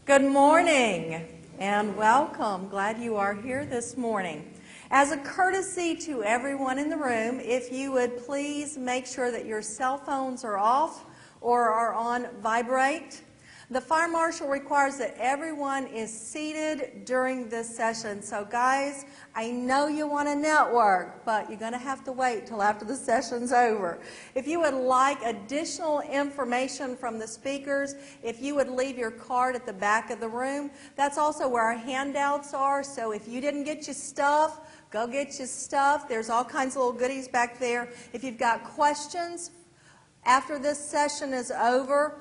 Good morning and welcome. Glad you are here this morning. As a courtesy to everyone in the room, if you would please make sure that your cell phones are off or are on vibrate. The fire marshal requires that everyone is seated during this session. So guys, I know you want to network, but you're going to have to wait till after the session's over. If you would like additional information from the speakers, if you would leave your card at the back of the room, that's also where our handouts are. So if you didn't get your stuff, go get your stuff. There's all kinds of little goodies back there. If you've got questions after this session is over,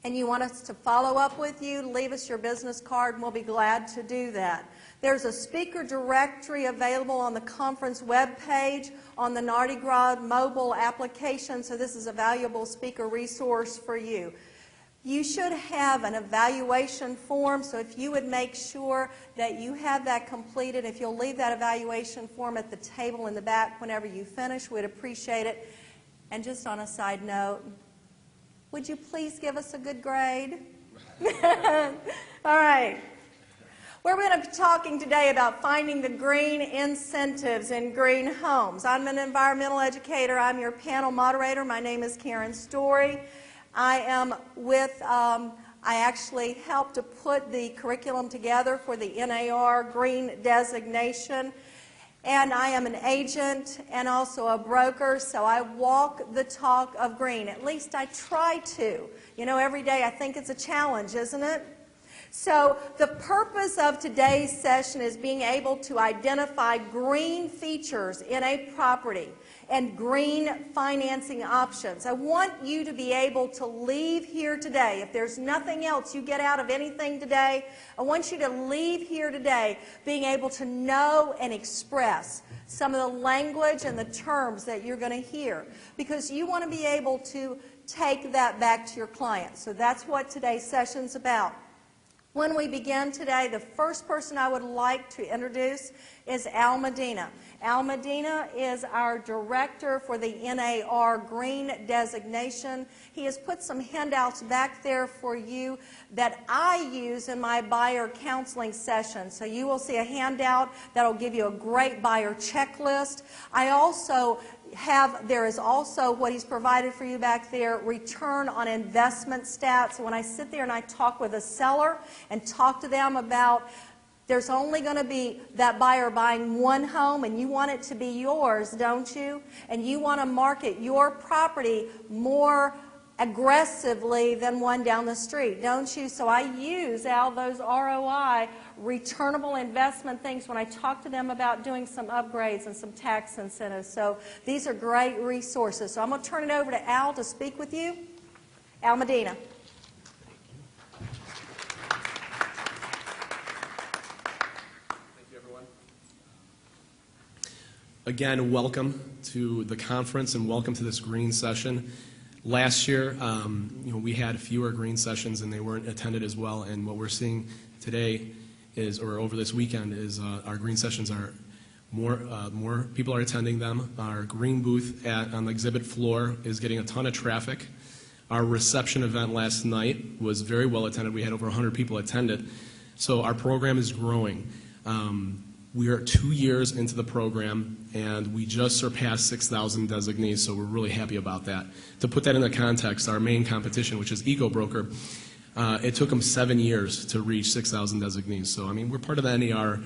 and you want us to follow up with you, leave us your business card and we'll be glad to do that. There's a speaker directory available on the conference webpage on the Mardi Gras mobile application, so this is a valuable speaker resource for you. You should have an evaluation form, so if you would make sure that you have that completed, if you'll leave that evaluation form at the table in the back whenever you finish, we'd appreciate it. And just on a side note, would you please give us a good grade? All right. We're going to be talking today about finding the green incentives in green homes. I'm an environmental educator. I'm your panel moderator. My name is Karen Story. I am with, I actually helped to put the curriculum together for the NAR green designation. And I am an agent and also a broker, so I walk the talk of green. At least I try to. You know, every day I think it's a challenge, isn't it? So the purpose of today's session is being able to identify green features in a property and green financing options. I want you to be able to leave here today. If there's nothing else you get out of anything today, I want you to leave here today being able to know and express some of the language and the terms that you're going to hear, because you want to be able to take that back to your clients. So that's what today's session's about. When we begin today, the first person I would like to introduce is Al Medina. Al Medina is our director for the NAR Green designation. He has put some handouts back there for you that I use in my buyer counseling session. So you will see a handout that will give you a great buyer checklist. There is also what he's provided for you back there, return on investment stats. So when I sit there and I talk with a seller and talk to them about there's only going to be that buyer buying one home and you want it to be yours, don't you? And you want to market your property more aggressively than one down the street, don't you? So I use all those ROI, returnable investment things when I talk to them about doing some upgrades and some tax incentives. So these are great resources. So I'm going to turn it over to Al to speak with you. Al Medina. Again, welcome to the conference and welcome to this green session. Last year, we had fewer green sessions and they weren't attended as well. And what we're seeing today is, or over this weekend, is our green sessions are more people are attending them. Our green booth on the exhibit floor is getting a ton of traffic. Our reception event last night was very well attended. We had over 100 people attend it. So our program is growing. We are 2 years into the program, and we just surpassed 6,000 designees, so we're really happy about that. To put that into context, our main competition, which is EcoBroker, it took them 7 years to reach 6,000 designees. So, I mean, we're part of the NAR,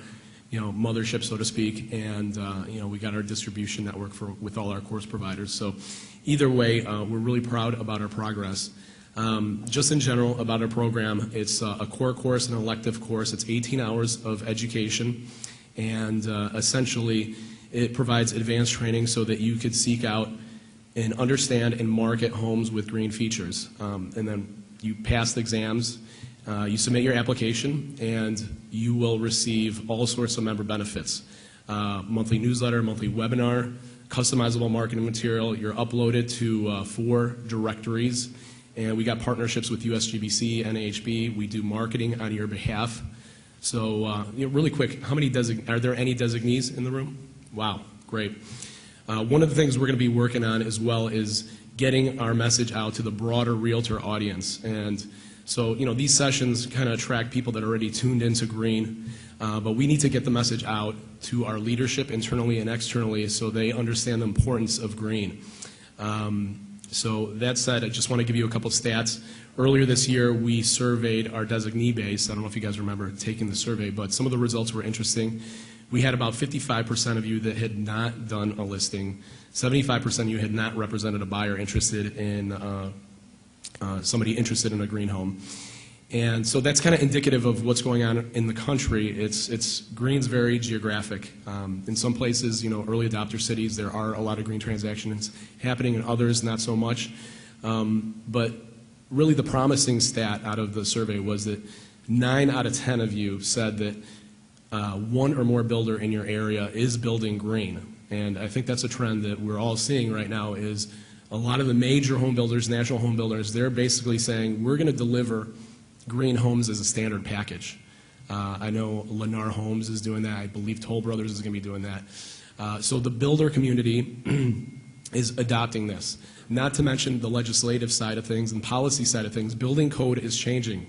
mothership, so to speak, and, we got our distribution network with all our course providers. So either way, we're really proud about our progress. Just in general about our program, it's a core course, an elective course. It's 18 hours of education. And essentially, it provides advanced training so that you could seek out and understand and market homes with green features. And then you pass the exams, you submit your application, and you will receive all sorts of member benefits. Monthly newsletter, monthly webinar, customizable marketing material. You're uploaded to 4 directories. And we got partnerships with USGBC, NAHB. We do marketing on your behalf. So really quick, are there any designees in the room? Wow, great. One of the things we're going to be working on as well is getting our message out to the broader realtor audience. And so, these sessions kind of attract people that are already tuned into green, but we need to get the message out to our leadership internally and externally so they understand the importance of green. So that said, I just want to give you a couple stats. Earlier this year, we surveyed our designee base. I don't know if you guys remember taking the survey, but some of the results were interesting. We had about 55% of you that had not done a listing. 75% of you had not represented a buyer interested in somebody interested in a green home. And so that's kind of indicative of what's going on in the country. Green's very geographic. In some places, early adopter cities, there are a lot of green transactions happening, and others not so much. But really the promising stat out of the survey was that 9 out of 10 of you said that one or more builder in your area is building green. And I think that's a trend that we're all seeing right now is a lot of the major home builders, national home builders, they're basically saying we're going to deliver green homes as a standard package. I know Lennar Homes is doing that. I believe Toll Brothers is going to be doing that. So the builder community is adopting this. Not to mention the legislative side of things and policy side of things. Building code is changing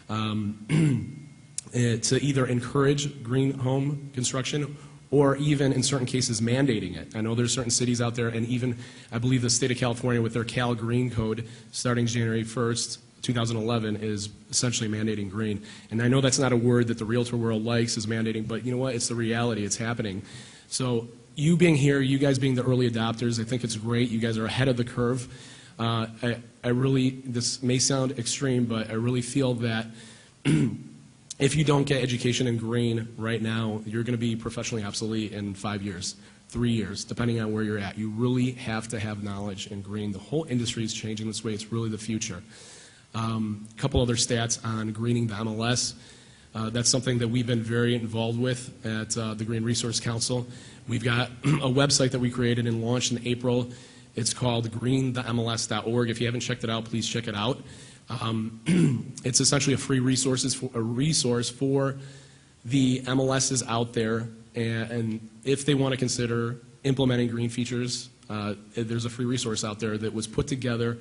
to either encourage green home construction or even in certain cases mandating it. I know there's certain cities out there, and even I believe the state of California with their Cal Green Code starting January 1st, 2011 is essentially mandating green. And I know that's not a word that the realtor world likes, is mandating, but you know what? It's the reality. It's happening. So you being here, you guys being the early adopters, I think it's great. You guys are ahead of the curve. I really, this may sound extreme, but I really feel that if you don't get education in green right now, you're going to be professionally obsolete in 5 years, 3 years, depending on where you're at. You really have to have knowledge in green. The whole industry is changing this way. It's really the future. A couple other stats on greening the MLS. That's something that we've been very involved with at the Green Resource Council. We've got a website that we created and launched in April. It's called greenthemls.org. If you haven't checked it out, please check it out. It's essentially a free resource for the MLSs out there, and if they want to consider implementing green features, there's a free resource out there that was put together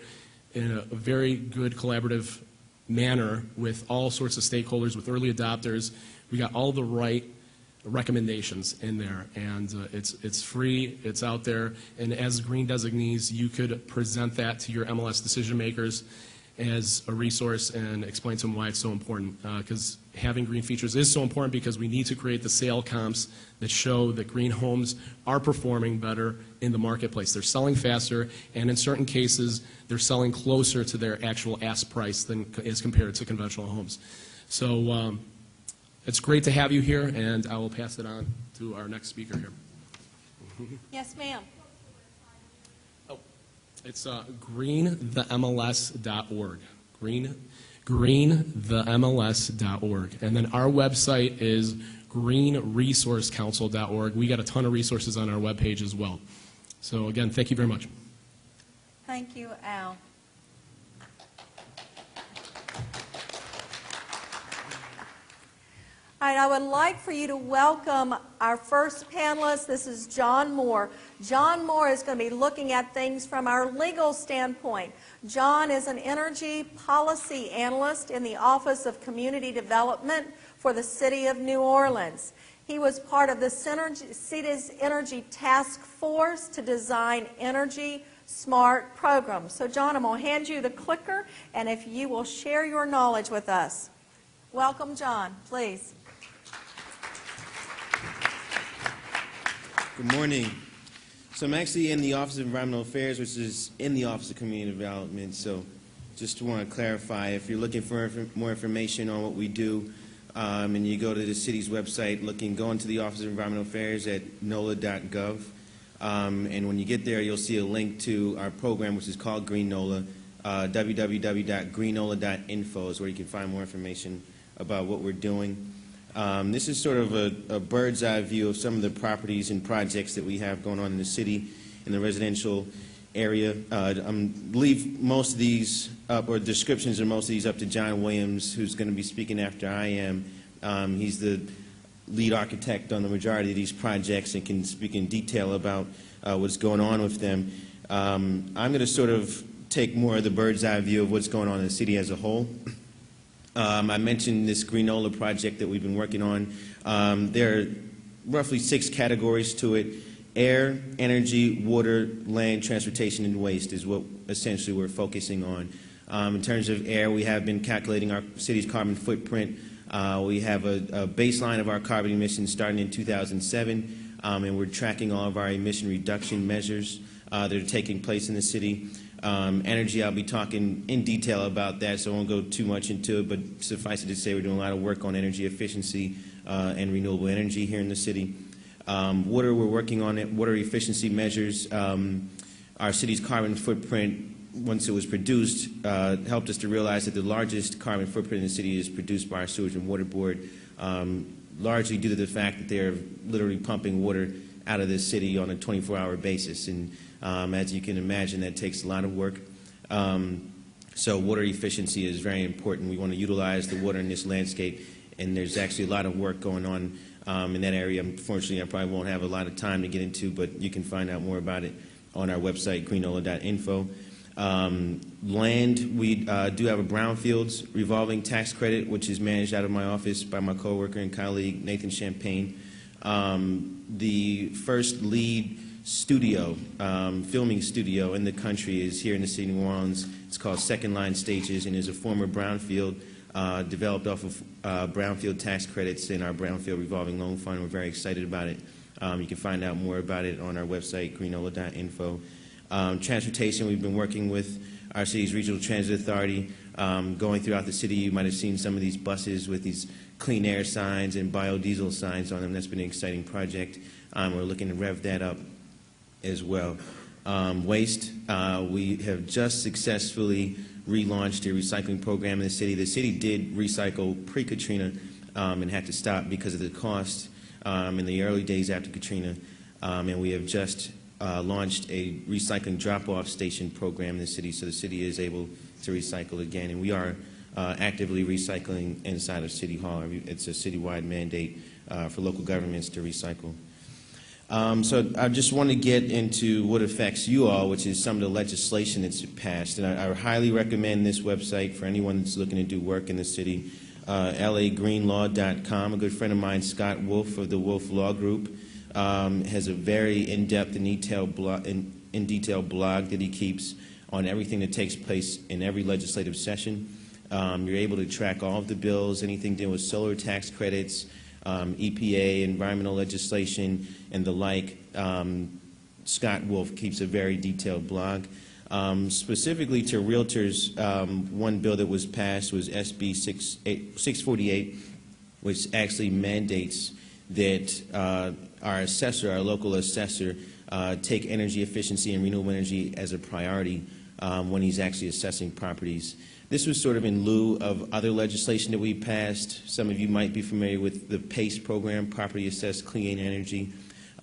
in a very good collaborative manner with all sorts of stakeholders, with early adopters. We got all the right recommendations in there, and it's free, it's out there, and as green designees, you could present that to your MLS decision makers as a resource and explain to them why it's so important, because having green features is so important because we need to create the sale comps that show that green homes are performing better in the marketplace. They're selling faster, and in certain cases, they're selling closer to their actual ask price than as compared to conventional homes. So it's great to have you here, and I will pass it on to our next speaker here. Yes, ma'am. It's greenthemls.org. Greenthemls.org. And then our website is greenresourcecouncil.org. We got a ton of resources on our webpage as well. So again, thank you very much. Thank you, Al. All right, I would like for you to welcome our first panelist. This is John Moore. John Moore is going to be looking at things from our legal standpoint. John is an energy policy analyst in the Office of Community Development for the City of New Orleans. He was part of the city's energy task force to design energy smart programs. So John, I'm going to hand you the clicker, and if you will share your knowledge with us. Welcome, John, please. Good morning. So I'm actually in the Office of Environmental Affairs, which is in the Office of Community Development. So just want to clarify, if you're looking for more information on what we do, and you go to the city's website, go into the Office of Environmental Affairs at NOLA.gov. And when you get there, you'll see a link to our program, which is called Green NOLA. www.greennola.info is where you can find more information about what we're doing. This is sort of a bird's eye view of some of the properties and projects that we have going on in the city, in the residential area. Leave most of these up, or descriptions of most of these up to John Williams, who's going to be speaking after I am. He's the lead architect on the majority of these projects and can speak in detail about what's going on with them. I'm going to sort of take more of the bird's eye view of what's going on in the city as a whole. I mentioned this Greenola project that we've been working on. There are roughly 6 categories to it. Air, energy, water, land, transportation, and waste is what essentially we're focusing on. In terms of air, we have been calculating our city's carbon footprint. We have a baseline of our carbon emissions starting in 2007, and we're tracking all of our emission reduction measures that are taking place in the city. Energy, I'll be talking in detail about that, so I won't go too much into it, but suffice it to say we're doing a lot of work on energy efficiency and renewable energy here in the city. Water, we're working on it, water efficiency measures. Our city's carbon footprint, once it was produced, helped us to realize that the largest carbon footprint in the city is produced by our Sewage and Water Board, largely due to the fact that they're literally pumping water out of this city on a 24-hour basis. And as you can imagine, that takes a lot of work. So water efficiency is very important. We want to utilize the water in this landscape, and there's actually a lot of work going on in that area. Unfortunately, I probably won't have a lot of time to get into, but you can find out more about it on our website, greenola.info. Land, we do have a brownfields revolving tax credit, which is managed out of my office by my coworker and colleague, Nathan Champagne. The first lead studio, filming studio in the country is here in the city of New Orleans. It's called Second Line Stages and is a former brownfield developed off of brownfield tax credits in our brownfield revolving loan fund. We're very excited about it. You can find out more about it on our website, greenola.info. Transportation, we've been working with our city's regional transit authority, going throughout the city. You might have seen some of these buses with these clean air signs and biodiesel signs on them. That's been an exciting project. We're looking to rev that up as well. Waste, we have just successfully relaunched a recycling program in the city. The city did recycle pre-Katrina and had to stop because of the cost in the early days after Katrina, and we have just launched a recycling drop-off station program in the city, so the city is able to recycle again, and we are actively recycling inside of City Hall. It's a citywide mandate for local governments to recycle. So I just want to get into what affects you all, which is some of the legislation that's passed. And I highly recommend this website for anyone that's looking to do work in the city, lagreenlaw.com. A good friend of mine, Scott Wolf of the Wolf Law Group, has a very in-depth and detailed blog that he keeps on everything that takes place in every legislative session. You're able to track all of the bills, anything dealing with solar tax credits, EPA, environmental legislation, and the like. Scott Wolf keeps a very detailed blog. Specifically to realtors, one bill that was passed was SB 648, which actually mandates that our assessor, our local assessor, take energy efficiency and renewable energy as a priority when he's actually assessing properties. This was sort of in lieu of other legislation that we passed. Some of you might be familiar with the PACE program, Property Assessed Clean Energy,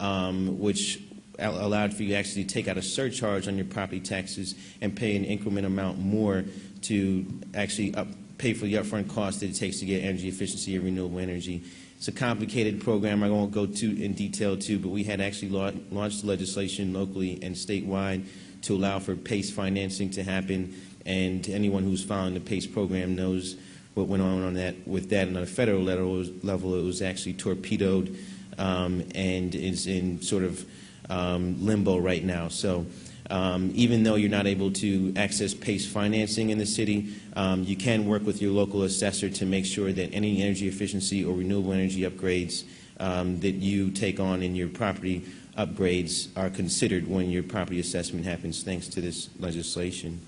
which allowed for you to actually take out a surcharge on your property taxes and pay an increment amount more to actually pay for the upfront cost that it takes to get energy efficiency and renewable energy. It's a complicated program I won't go too in detail to, but we had actually launched legislation locally and statewide to allow for PACE financing to happen. And anyone who's following the PACE program knows what went on with that. And on a federal level, it was actually torpedoed and is in sort of limbo right now. So even though you're not able to access PACE financing in the city, you can work with your local assessor to make sure that any energy efficiency or renewable energy upgrades that you take on in your property upgrades are considered when your property assessment happens, thanks to this legislation.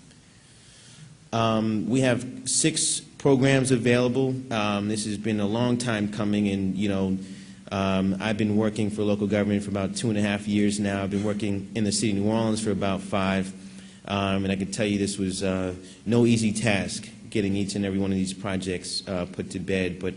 We have 6 programs available. This has been a long time coming, and I've been working for local government for about 2.5 years now. I've been working in the city of New Orleans for about 5, and I can tell you this was no easy task, getting each and every one of these projects put to bed. But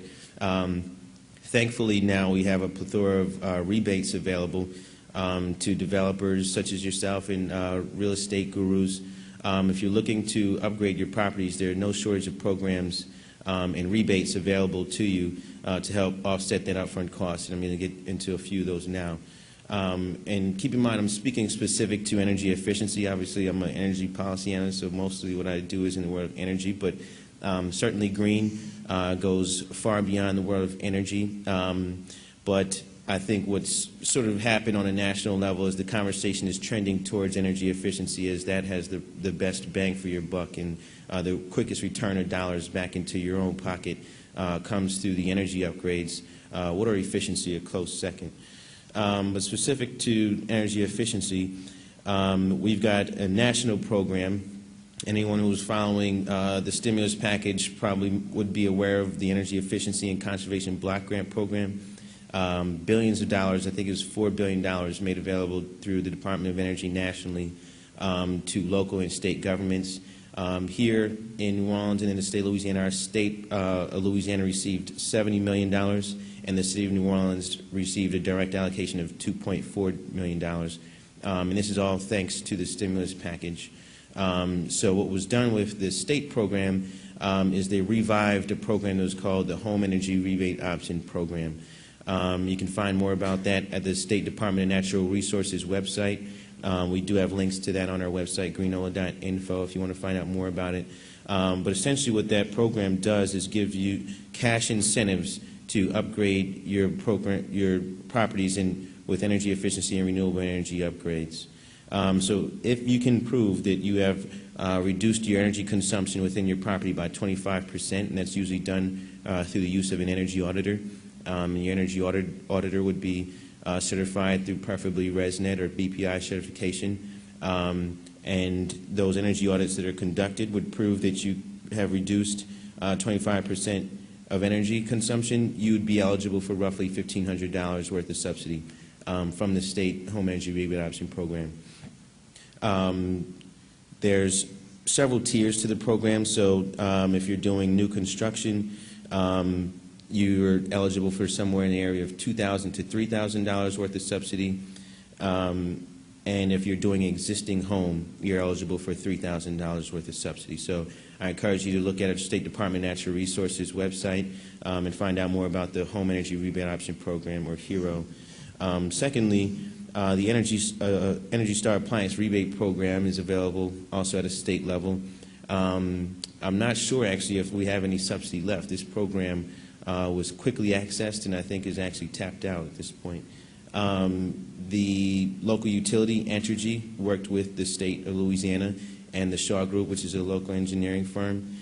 thankfully now we have a plethora of rebates available to developers such as yourself and real estate gurus. If you're looking to upgrade your properties, there are no shortage of programs and rebates available to you to help offset that upfront cost, and I'm going to get into a few of those now. And keep in mind, I'm speaking specific to energy efficiency. Obviously, I'm an energy policy analyst, so mostly what I do is in the world of energy, but certainly green goes far beyond the world of energy. But I think what's sort of happened on a national level is the conversation is trending towards energy efficiency, as that has the best bang for your buck, and the quickest return of dollars back into your own pocket comes through the energy upgrades. Water efficiency, a close second. But specific to energy efficiency, we've got a national program. Anyone who's following the stimulus package probably would be aware of the Energy Efficiency and Conservation Block Grant Program. Billions of dollars, I think it was $4 billion, made available through the Department of Energy nationally to local and state governments. Here in New Orleans and in the state of Louisiana, our state of Louisiana received $70 million, and the city of New Orleans received a direct allocation of $2.4 million. And this is all thanks to the stimulus package. So what was done with this state program is they revived a program that was called the Home Energy Rebate Option Program. You can find more about that at the State Department of Natural Resources website. We do have links to that on our website, greenola.info, if you want to find out more about it. But essentially what that program does is give you cash incentives to upgrade your properties with energy efficiency and renewable energy upgrades. So if you can prove that you have reduced your energy consumption within your property by 25%, and that's usually done through the use of an energy auditor, your energy auditor would be certified through preferably ResNet or BPI certification, and those energy audits that are conducted would prove that you have reduced 25% of energy consumption. You would be eligible for roughly $1,500 worth of subsidy from the state Home Energy Rebate Option Program. There's several tiers to the program, so if you're doing new construction, you're eligible for somewhere in the area of $2,000 to $3,000 worth of subsidy. And if you're doing an existing home, you're eligible for $3,000 worth of subsidy. So I encourage you to look at our State Department of Natural Resources website and find out more about the Home Energy Rebate Option Program, or HERO. Secondly, the Energy Star Appliance Rebate Program is available also at a state level. I'm not sure actually if we have any subsidy left. This program was quickly accessed and I think is actually tapped out at this point. The local utility, Entergy, worked with the state of Louisiana, and the Shaw Group, which is a local engineering firm,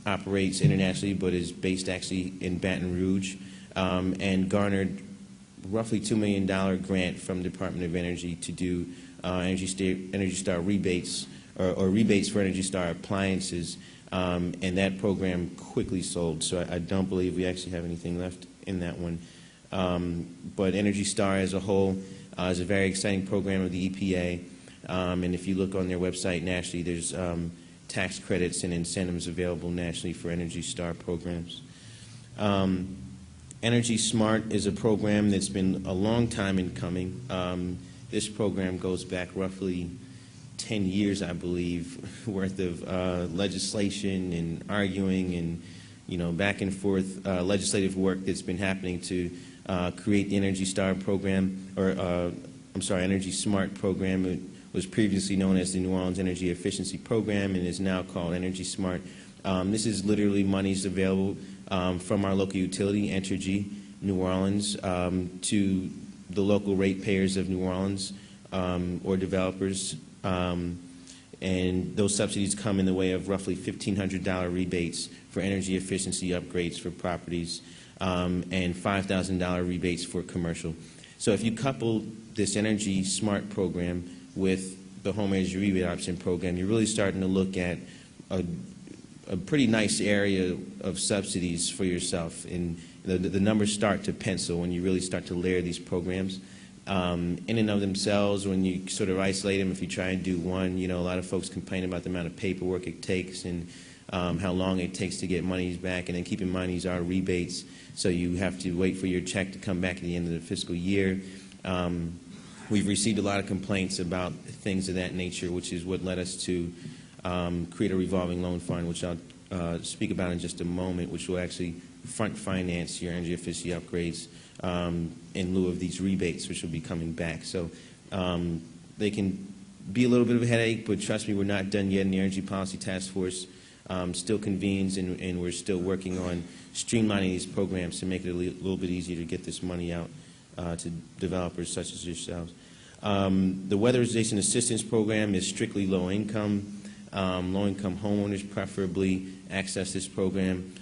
operates internationally but is based actually in Baton Rouge, and garnered roughly $2 million grant from the Department of Energy to do Energy Star rebates, or rebates for Energy Star appliances, and that program quickly sold. So I don't believe we actually have anything left in that one. But Energy Star as a whole is a very exciting program of the EPA, and if you look on their website nationally, there's tax credits and incentives available nationally for Energy Star programs. Energy Smart is a program that's been a long time in coming. This program goes back roughly 10 years, I believe, worth of legislation and arguing and back and forth legislative work that's been happening to create the Energy Star program, or Energy Smart program. It was previously known as the New Orleans Energy Efficiency Program and is now called Energy Smart. This is literally monies available from our local utility, Entergy, New Orleans, to the local ratepayers of New Orleans or developers. And those subsidies come in the way of roughly $1,500 rebates for energy efficiency upgrades for properties, and $5,000 rebates for commercial. So if you couple this Energy Smart program with the Home Energy Rebate Option Program, you're really starting to look at a pretty nice area of subsidies for yourself. And the numbers start to pencil when you really start to layer these programs. In and of themselves, when you sort of isolate them, if you try and do one, a lot of folks complain about the amount of paperwork it takes and how long it takes to get monies back. And then keep in mind, these are rebates, so you have to wait for your check to come back at the end of the fiscal year. We've received a lot of complaints about things of that nature, which is what led us to create a revolving loan fund, which I'll speak about in just a moment, which will actually front finance your energy efficiency upgrades in lieu of these rebates, which will be coming back. So they can be a little bit of a headache, but trust me, we're not done yet in the Energy Policy Task Force. Still convenes, and we're still working on streamlining these programs to make it a little bit easier to get this money out to developers such as yourselves. The Weatherization Assistance Program is strictly low income. Low-income homeowners preferably access this program.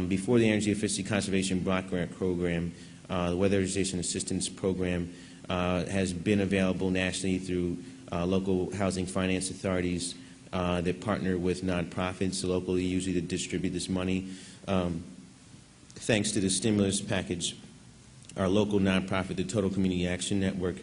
Before the Energy Efficiency Conservation Block Grant Program, the Weatherization Assistance Program has been available nationally through local housing finance authorities that partner with nonprofits locally, usually to distribute this money. Thanks to the stimulus package, our local nonprofit, the Total Community Action Network,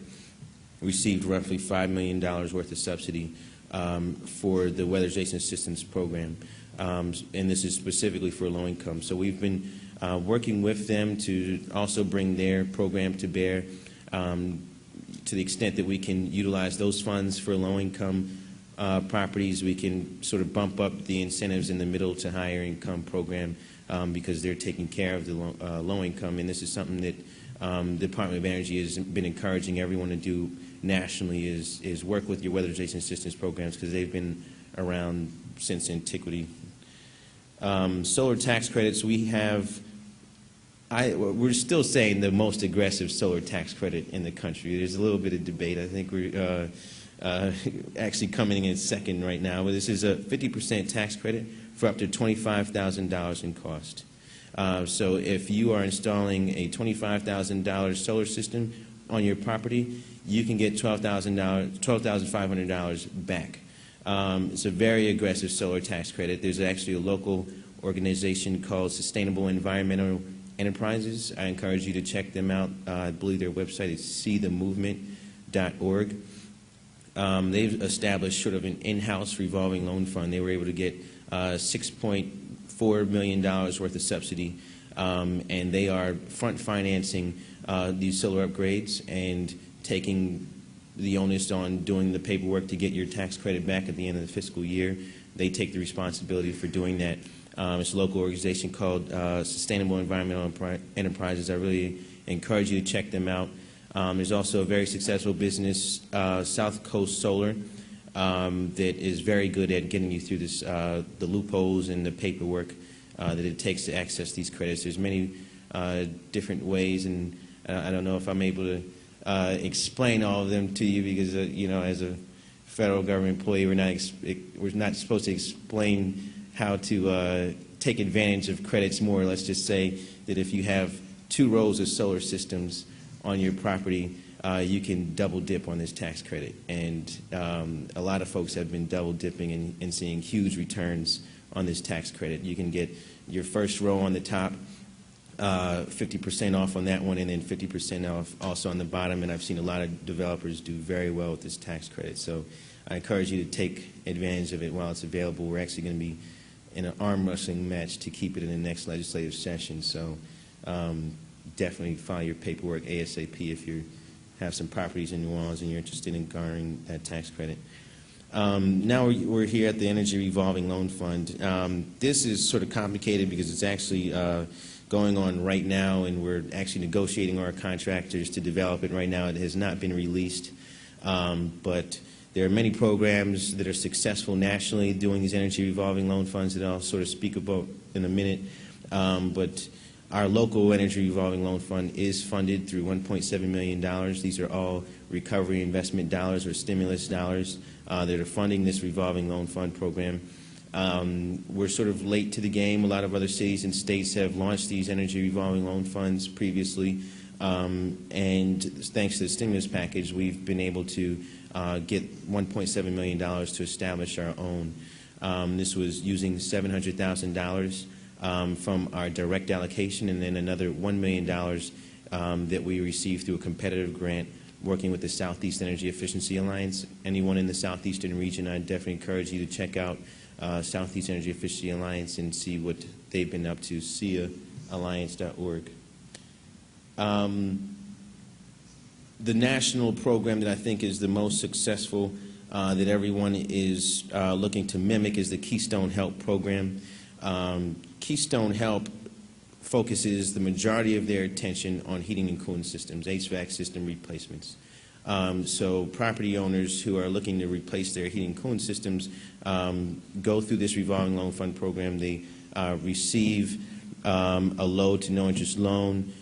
received roughly $5 million worth of subsidy for the Weatherization Assistance Program, and this is specifically for low income. So we've been working with them to also bring their program to bear to the extent that we can utilize those funds for low income properties. We can sort of bump up the incentives in the middle to higher income program because they're taking care of the low income, and this is something that the Department of Energy has been encouraging everyone to do nationally is work with your weatherization assistance programs because they've been around since antiquity. Solar tax credits, we're still saying the most aggressive solar tax credit in the country. There's a little bit of debate. I think we're actually coming in second right now. But this is a 50% tax credit for up to $25,000 in cost. So if you are installing a $25,000 solar system on your property, you can get $12,500 back. It's a very aggressive solar tax credit. There's actually a local organization called Sustainable Environmental Enterprises. I encourage you to check them out. I believe their website is seethemovement.org. They've established sort of an in-house revolving loan fund. They were able to get $6.4 million worth of subsidy, and they are front financing these solar upgrades and taking the onus on doing the paperwork to get your tax credit back at the end of the fiscal year. They take the responsibility for doing that. It's a local organization called Sustainable Environmental Enterprises. I really encourage you to check them out. There's also a very successful business, South Coast Solar, that is very good at getting you through this, the loopholes and the paperwork that it takes to access these credits. There's many different ways, and I don't know if I'm able to explain all of them to you because, you know, as a federal government employee, we're not supposed to explain how to take advantage of credits more. Let's just say that if you have 2 rows of solar systems on your property, you can double dip on this tax credit. And a lot of folks have been double dipping and seeing huge returns on this tax credit. You can get your first row on the top, 50% off on that one, and then 50% off also on the bottom. And I've seen a lot of developers do very well with this tax credit. So I encourage you to take advantage of it while it's available. We're actually going to be in an arm wrestling match to keep it in the next legislative session. So definitely file your paperwork ASAP if you have some properties in New Orleans and you're interested in garnering that tax credit. Now we're here at the Energy Revolving Loan Fund. This is sort of complicated because it's actually going on right now, and we're actually negotiating with our contractors to develop it right now. It has not been released, but there are many programs that are successful nationally doing these energy revolving loan funds that I'll sort of speak about in a minute. But our local energy revolving loan fund is funded through $1.7 million. These are all recovery investment dollars or stimulus dollars that are funding this revolving loan fund program. We're sort of late to the game. A lot of other cities and states have launched these energy revolving loan funds previously. And thanks to the stimulus package, we've been able to get $1.7 million to establish our own. This was using $700,000 from our direct allocation, and then another $1 million that we received through a competitive grant working with the Southeast Energy Efficiency Alliance. Anyone in the southeastern region, I definitely encourage you to check out Southeast Energy Efficiency Alliance and see what they've been up to, siaalliance.org. The national program that I think is the most successful that everyone is looking to mimic is the Keystone Help program. Keystone Help focuses the majority of their attention on heating and cooling systems, HVAC system replacements. So property owners who are looking to replace their heating and cooling systems go through this revolving loan fund program. They receive a low to no interest loan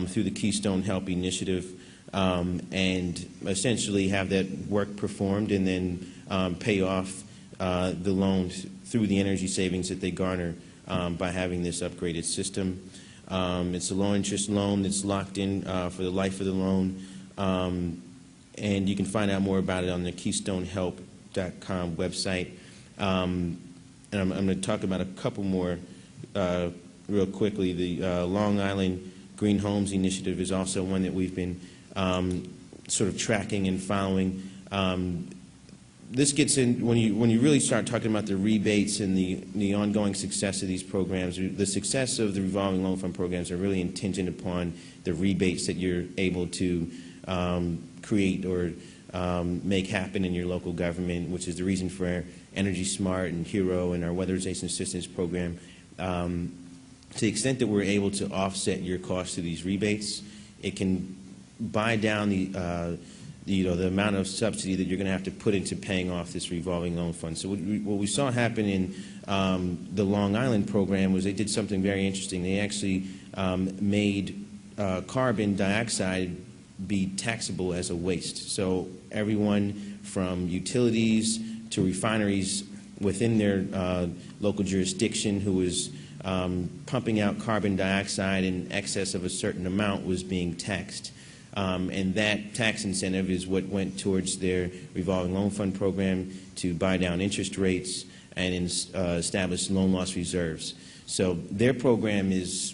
through the Keystone Help initiative, and essentially have that work performed and then pay off the loans through the energy savings that they garner by having this upgraded system. It's a low interest loan that's locked in for the life of the loan, and you can find out more about it on the KeystoneHelp.com website. And I'm going to talk about a couple more real quickly. The Long Island Green Homes Initiative is also one that we've been sort of tracking and following. This gets in when you really start talking about the rebates and the ongoing success of these programs. The success of the revolving loan fund programs are really contingent upon the rebates that you're able to create or make happen in your local government, which is the reason for our Energy Smart and HERO and our Weatherization Assistance Program. To the extent that we're able to offset your costs to these rebates, it can buy down the amount of subsidy that you're going to have to put into paying off this revolving loan fund. So what we saw happen in the Long Island program was they did something very interesting. They actually made carbon dioxide be taxable as a waste. So everyone from utilities to refineries within their local jurisdiction who was pumping out carbon dioxide in excess of a certain amount was being taxed. And that tax incentive is what went towards their revolving loan fund program to buy down interest rates and establish loan loss reserves. So their program is,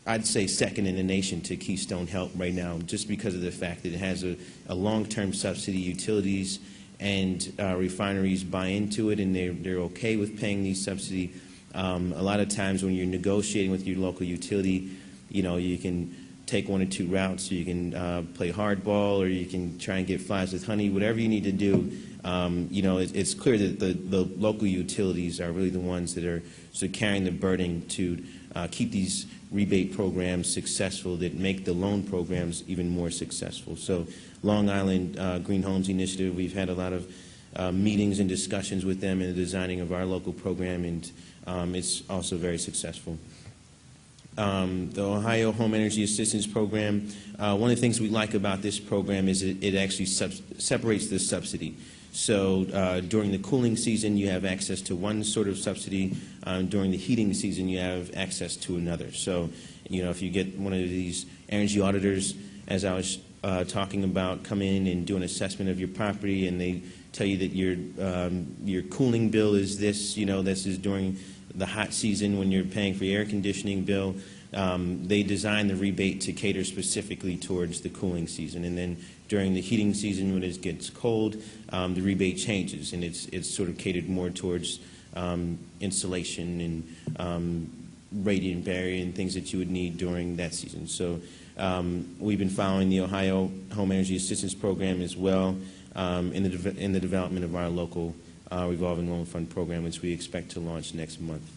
I'd say, second in the nation to Keystone Help right now, just because of the fact that it has a long-term subsidy. Utilities and refineries buy into it, and they're okay with paying these subsidy. A lot of times when you're negotiating with your local utility, you can take one or two routes. You can play hardball, or you can try and get flies with honey. Whatever you need to do, it's clear that the local utilities are really the ones that are sort of carrying the burden to keep these rebate programs successful, that make the loan programs even more successful. So Long Island Green Homes Initiative, we've had a lot of meetings and discussions with them in the designing of our local program, and it's also very successful. The Ohio Home Energy Assistance Program, one of the things we like about this program is it actually separates the subsidy. So during the cooling season, you have access to one sort of subsidy. During the heating season, you have access to another. So, if you get one of these energy auditors, as I was talking about, come in and do an assessment of your property, and they tell you that your cooling bill is this, this is during the hot season when you're paying for your air conditioning bill. They design the rebate to cater specifically towards the cooling season, and then during the heating season, when it gets cold, the rebate changes, and it's sort of catered more towards insulation and radiant barrier and things that you would need during that season. So we've been following the Ohio Home Energy Assistance Program as well in the development of our local revolving loan fund program, which we expect to launch next month.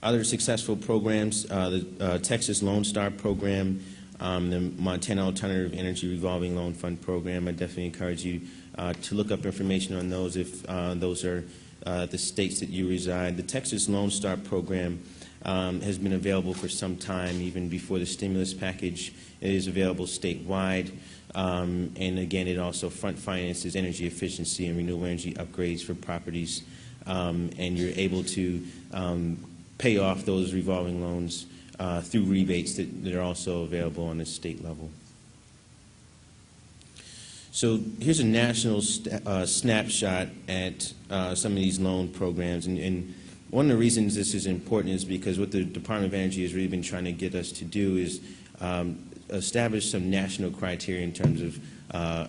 Other successful programs, the Texas Lone Star program, the Montana Alternative Energy Revolving Loan Fund program. I definitely encourage you to look up information on those if those are the states that you reside. The Texas Lone Star program has been available for some time, even before the stimulus package. It is available statewide. And again, it also front finances energy efficiency and renewable energy upgrades for properties. And you're able to pay off those revolving loans through rebates that are also available on the state level. So here's a national snapshot at some of these loan programs. And one of the reasons this is important is because what the Department of Energy has really been trying to get us to do is establish some national criteria in terms of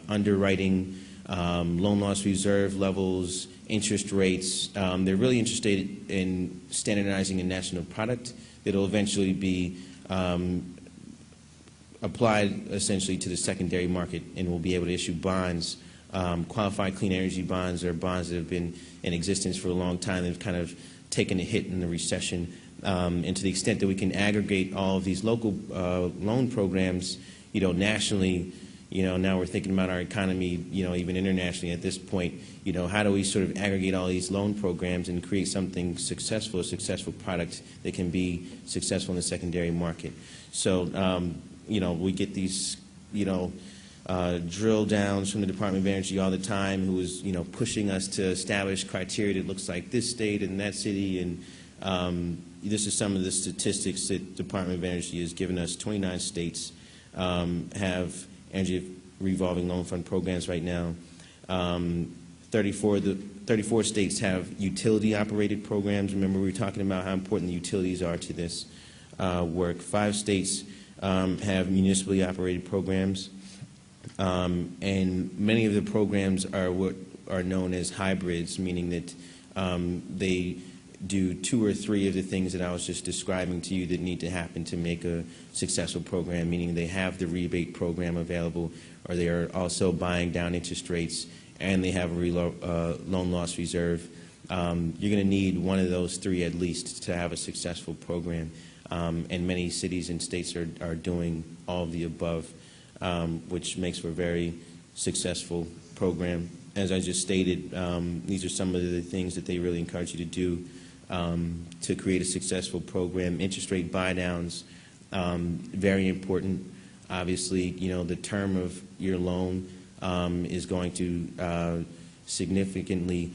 underwriting, loan loss reserve levels, interest rates. They're really interested in standardizing a national product that will eventually be applied essentially to the secondary market, and will be able to issue bonds. Qualified clean energy bonds are bonds that have been in existence for a long time. They've kind of taken a hit in the recession. And to the extent that we can aggregate all of these local loan programs, nationally, now we're thinking about our economy, even internationally at this point, how do we sort of aggregate all these loan programs and create something successful, a successful product that can be successful in the secondary market? So, we get these, drill downs from the Department of Energy all the time, who is, pushing us to establish criteria that looks like this state and that city. And this is some of the statistics that the Department of Energy has given us. 29 states have energy revolving loan fund programs right now. 34 states have utility-operated programs. Remember, we were talking about how important the utilities are to this work. 5 states have municipally operated programs. And many of the programs are what are known as hybrids, meaning that they do 2 or 3 of the things that I was just describing to you that need to happen to make a successful program, meaning they have the rebate program available, or they are also buying down interest rates, and they have a loan loss reserve. You're going to need one of those 3 at least to have a successful program. And many cities and states are doing all of the above, which makes for a very successful program. As I just stated, these are some of the things that they really encourage you to do to create a successful program. Interest rate buy-downs, very important. Obviously, the term of your loan is going to significantly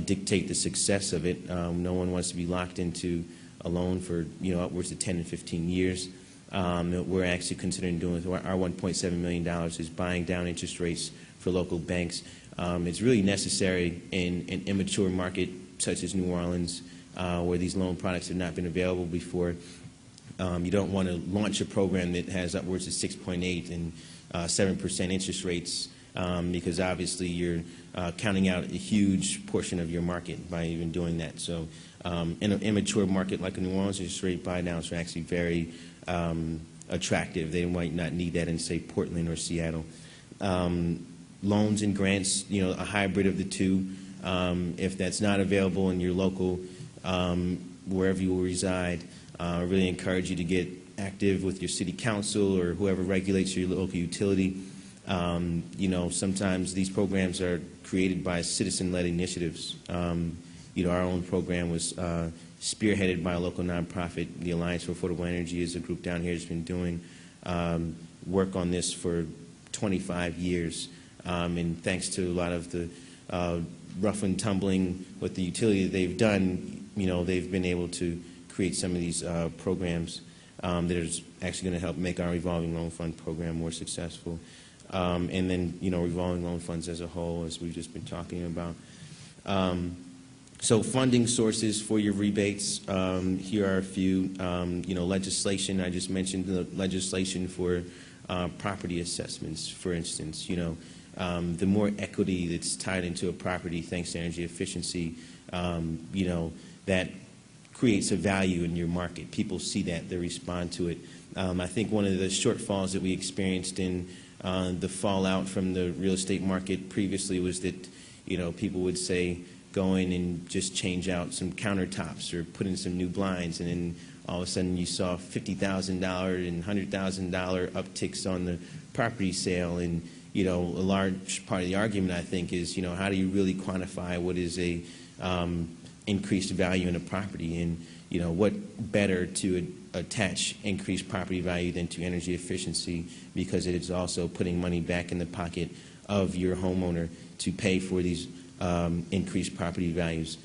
dictate the success of it. No one wants to be locked into a loan for upwards of 10 and 15 years. We're actually considering doing with our $1.7 million is buying down interest rates for local banks. It's really necessary in an immature market such as New Orleans, where these loan products have not been available before. You don't want to launch a program that has upwards of 6.8 and 7% interest rates, because obviously you're counting out a huge portion of your market by even doing that. So in an immature market like a New Orleans, interest rate buy-downs are actually very attractive. They might not need that in, say, Portland or Seattle. Loans and grants, a hybrid of the two. If that's not available in your local, wherever you reside, I really encourage you to get active with your city council or whoever regulates your local utility. Sometimes these programs are created by citizen-led initiatives. Our own program was spearheaded by a local nonprofit. The Alliance for Affordable Energy is a group down here that's been doing work on this for 25 years. And thanks to a lot of the rough and tumbling with the utility that they've done, they've been able to create some of these programs that are actually going to help make our revolving loan fund program more successful. And then, revolving loan funds as a whole, as we've just been talking about. So funding sources for your rebates, here are a few. Legislation, I just mentioned the legislation for property assessments, for instance. The more equity that's tied into a property thanks to energy efficiency, that creates a value in your market. People see that, they respond to it. I think one of the shortfalls that we experienced in the fallout from the real estate market previously was that, people would say, go in and just change out some countertops or put in some new blinds, and then all of a sudden you saw $50,000 and $100,000 upticks on the property sale. And a large part of the argument, I think, is how do you really quantify what is a increased value in a property, and what better to attach increased property value than to energy efficiency, because it is also putting money back in the pocket of your homeowner to pay for these increased property values.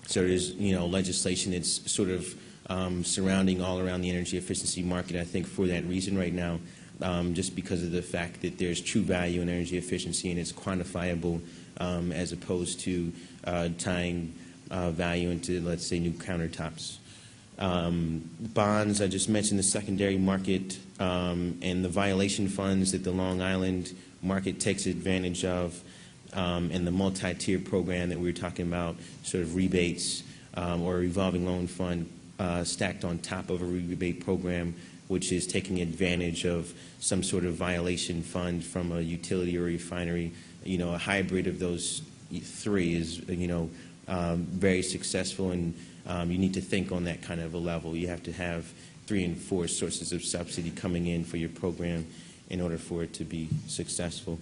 So there's legislation that's sort of surrounding all around the energy efficiency market, I think, for that reason right now, just because of the fact that there's true value in energy efficiency and it's quantifiable, as opposed to tying value into, let's say, new countertops. Bonds, I just mentioned the secondary market, and the violation funds that the Long Island market takes advantage of, and the multi-tier program that we were talking about, sort of rebates or a revolving loan fund stacked on top of a rebate program, which is taking advantage of some sort of violation fund from a utility or refinery. A hybrid of those 3 is, very successful, and you need to think on that kind of a level. You have to have 3 and 4 sources of subsidy coming in for your program in order for it to be successful.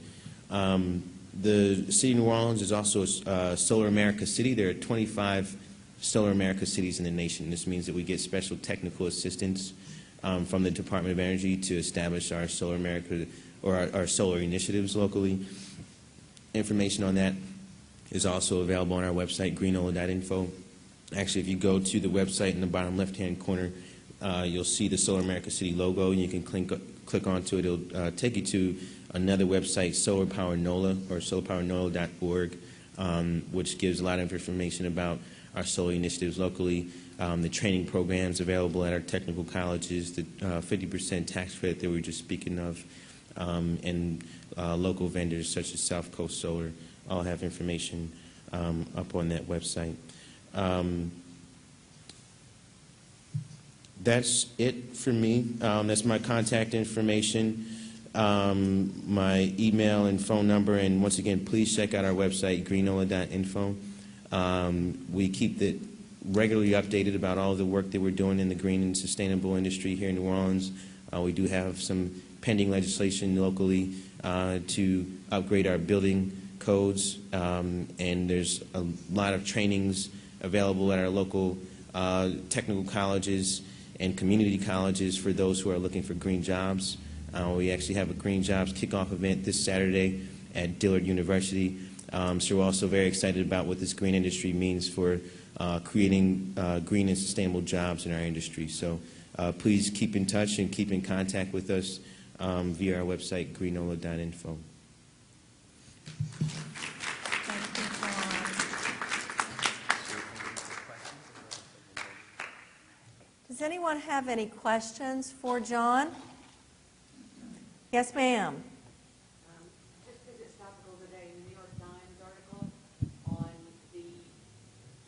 The City of New Orleans is also a Solar America city. There are 25 Solar America cities in the nation. This means that we get special technical assistance from the Department of Energy to establish our Solar America, or our solar initiatives locally. Information on that is also available on our website, greenola.info. Actually, if you go to the website in the bottom left-hand corner, you'll see the Solar America City logo, and you can click onto it. It'll take you to another website, Solar Power NOLA, or solarpowernola.org, which gives a lot of information about our solar initiatives locally, the training programs available at our technical colleges, the 50% tax credit that we were just speaking of, and local vendors such as South Coast Solar all have information up on that website. That's it for me. That's my contact information, my email and phone number, and once again, please check out our website, greenola.info. We keep it regularly updated about all the work that we're doing in the green and sustainable industry here in New Orleans. We do have some pending legislation locally to upgrade our building codes, and there's a lot of trainings available at our local technical colleges and community colleges for those who are looking for green jobs. We actually have a green jobs kickoff event this Saturday at Dillard University. So we're also very excited about what this green industry means for creating green and sustainable jobs in our industry. So please keep in touch and keep in contact with us via our website, greenola.info. Thank you, John. Does anyone have any questions for John? Yes, ma'am. Just because it's topical today, the New York Times article on due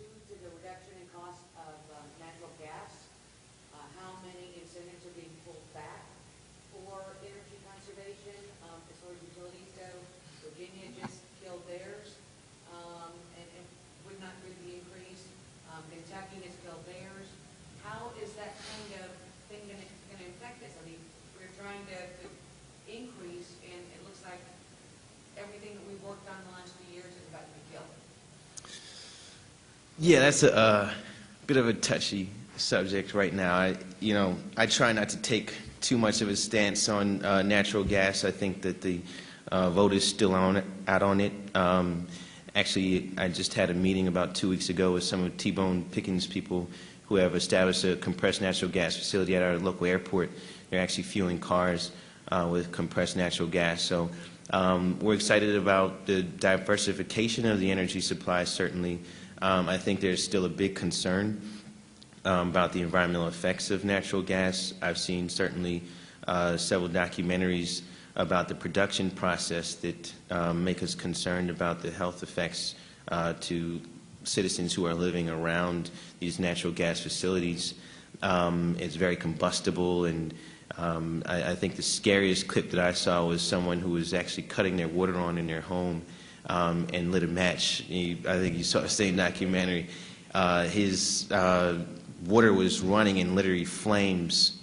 to the reduction in cost of natural gas, how many incentives are being pulled back for energy conservation as far as utilities go. Virginia just killed theirs and would not do the increase. Kentucky has killed theirs. How is that kind of thing going to affect us? I mean, we're trying to increase, and it looks like everything that we've worked on the last few years is about to be killed. Yeah, that's a bit of a touchy subject right now. I try not to take too much of a stance on natural gas. I think that the vote is still out on it. Actually, I just had a meeting about 2 weeks ago with some of T-Bone Pickens people who have established a compressed natural gas facility at our local airport. They're actually fueling cars with compressed natural gas. So we're excited about the diversification of the energy supply, certainly. I think there's still a big concern about the environmental effects of natural gas. I've seen certainly several documentaries about the production process that make us concerned about the health effects to citizens who are living around these natural gas facilities. It's very combustible, and I think the scariest clip that I saw was someone who was actually cutting their water on in their home and lit a match. I think you saw the same documentary. His water was running, and literally flames,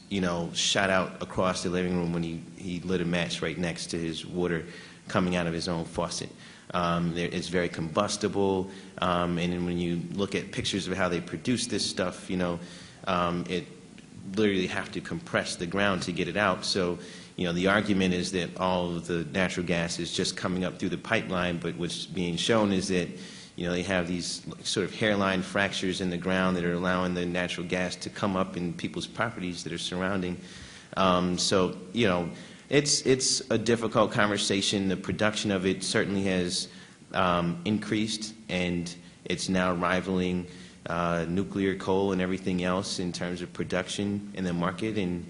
shot out across the living room when he lit a match right next to his water coming out of his own faucet. It's very combustible, and then when you look at pictures of how they produce this stuff, it literally have to compress the ground to get it out. So, the argument is that all of the natural gas is just coming up through the pipeline, but what's being shown is that, they have these sort of hairline fractures in the ground that are allowing the natural gas to come up in people's properties that are surrounding. So, it's a difficult conversation. The production of it certainly has increased, and it's now rivaling nuclear coal and everything else in terms of production in the market. And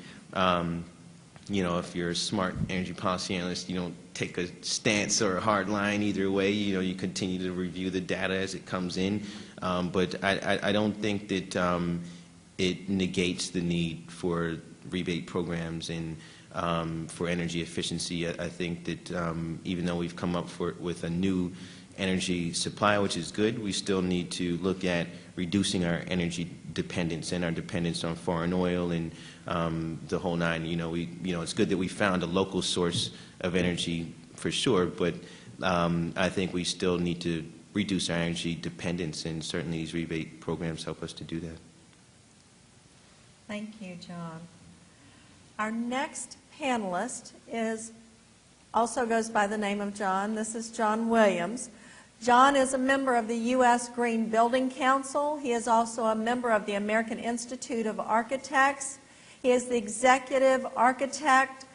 if you're a smart energy policy analyst, you don't take a stance or a hard line either way. You continue to review the data as it comes in. But I don't think that it negates the need for rebate programs and for energy efficiency. I think that even though we've come up with a new energy supply, which is good. We still need to look at reducing our energy dependence and our dependence on foreign oil and the whole nine. It's good that we found a local source of energy for sure, but I think we still need to reduce our energy dependence, and certainly these rebate programs help us to do that. Thank you, John. Our next panelist also goes by the name of John. This is John Williams. John is a member of the U.S. Green Building Council. He is also a member of the American Institute of Architects. He is the executive architect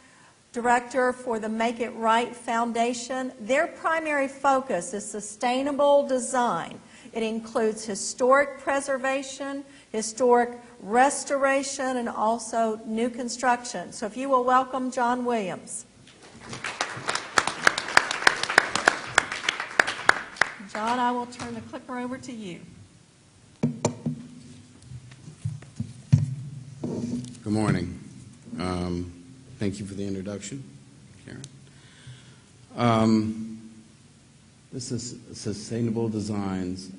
director for the Make It Right Foundation. Their primary focus is sustainable design. It includes historic preservation, historic restoration, and also new construction. So if you will welcome John Williams. John, I will turn the clicker over to you. Good morning. Thank you for the introduction, Karen. This is Sustainable Designs.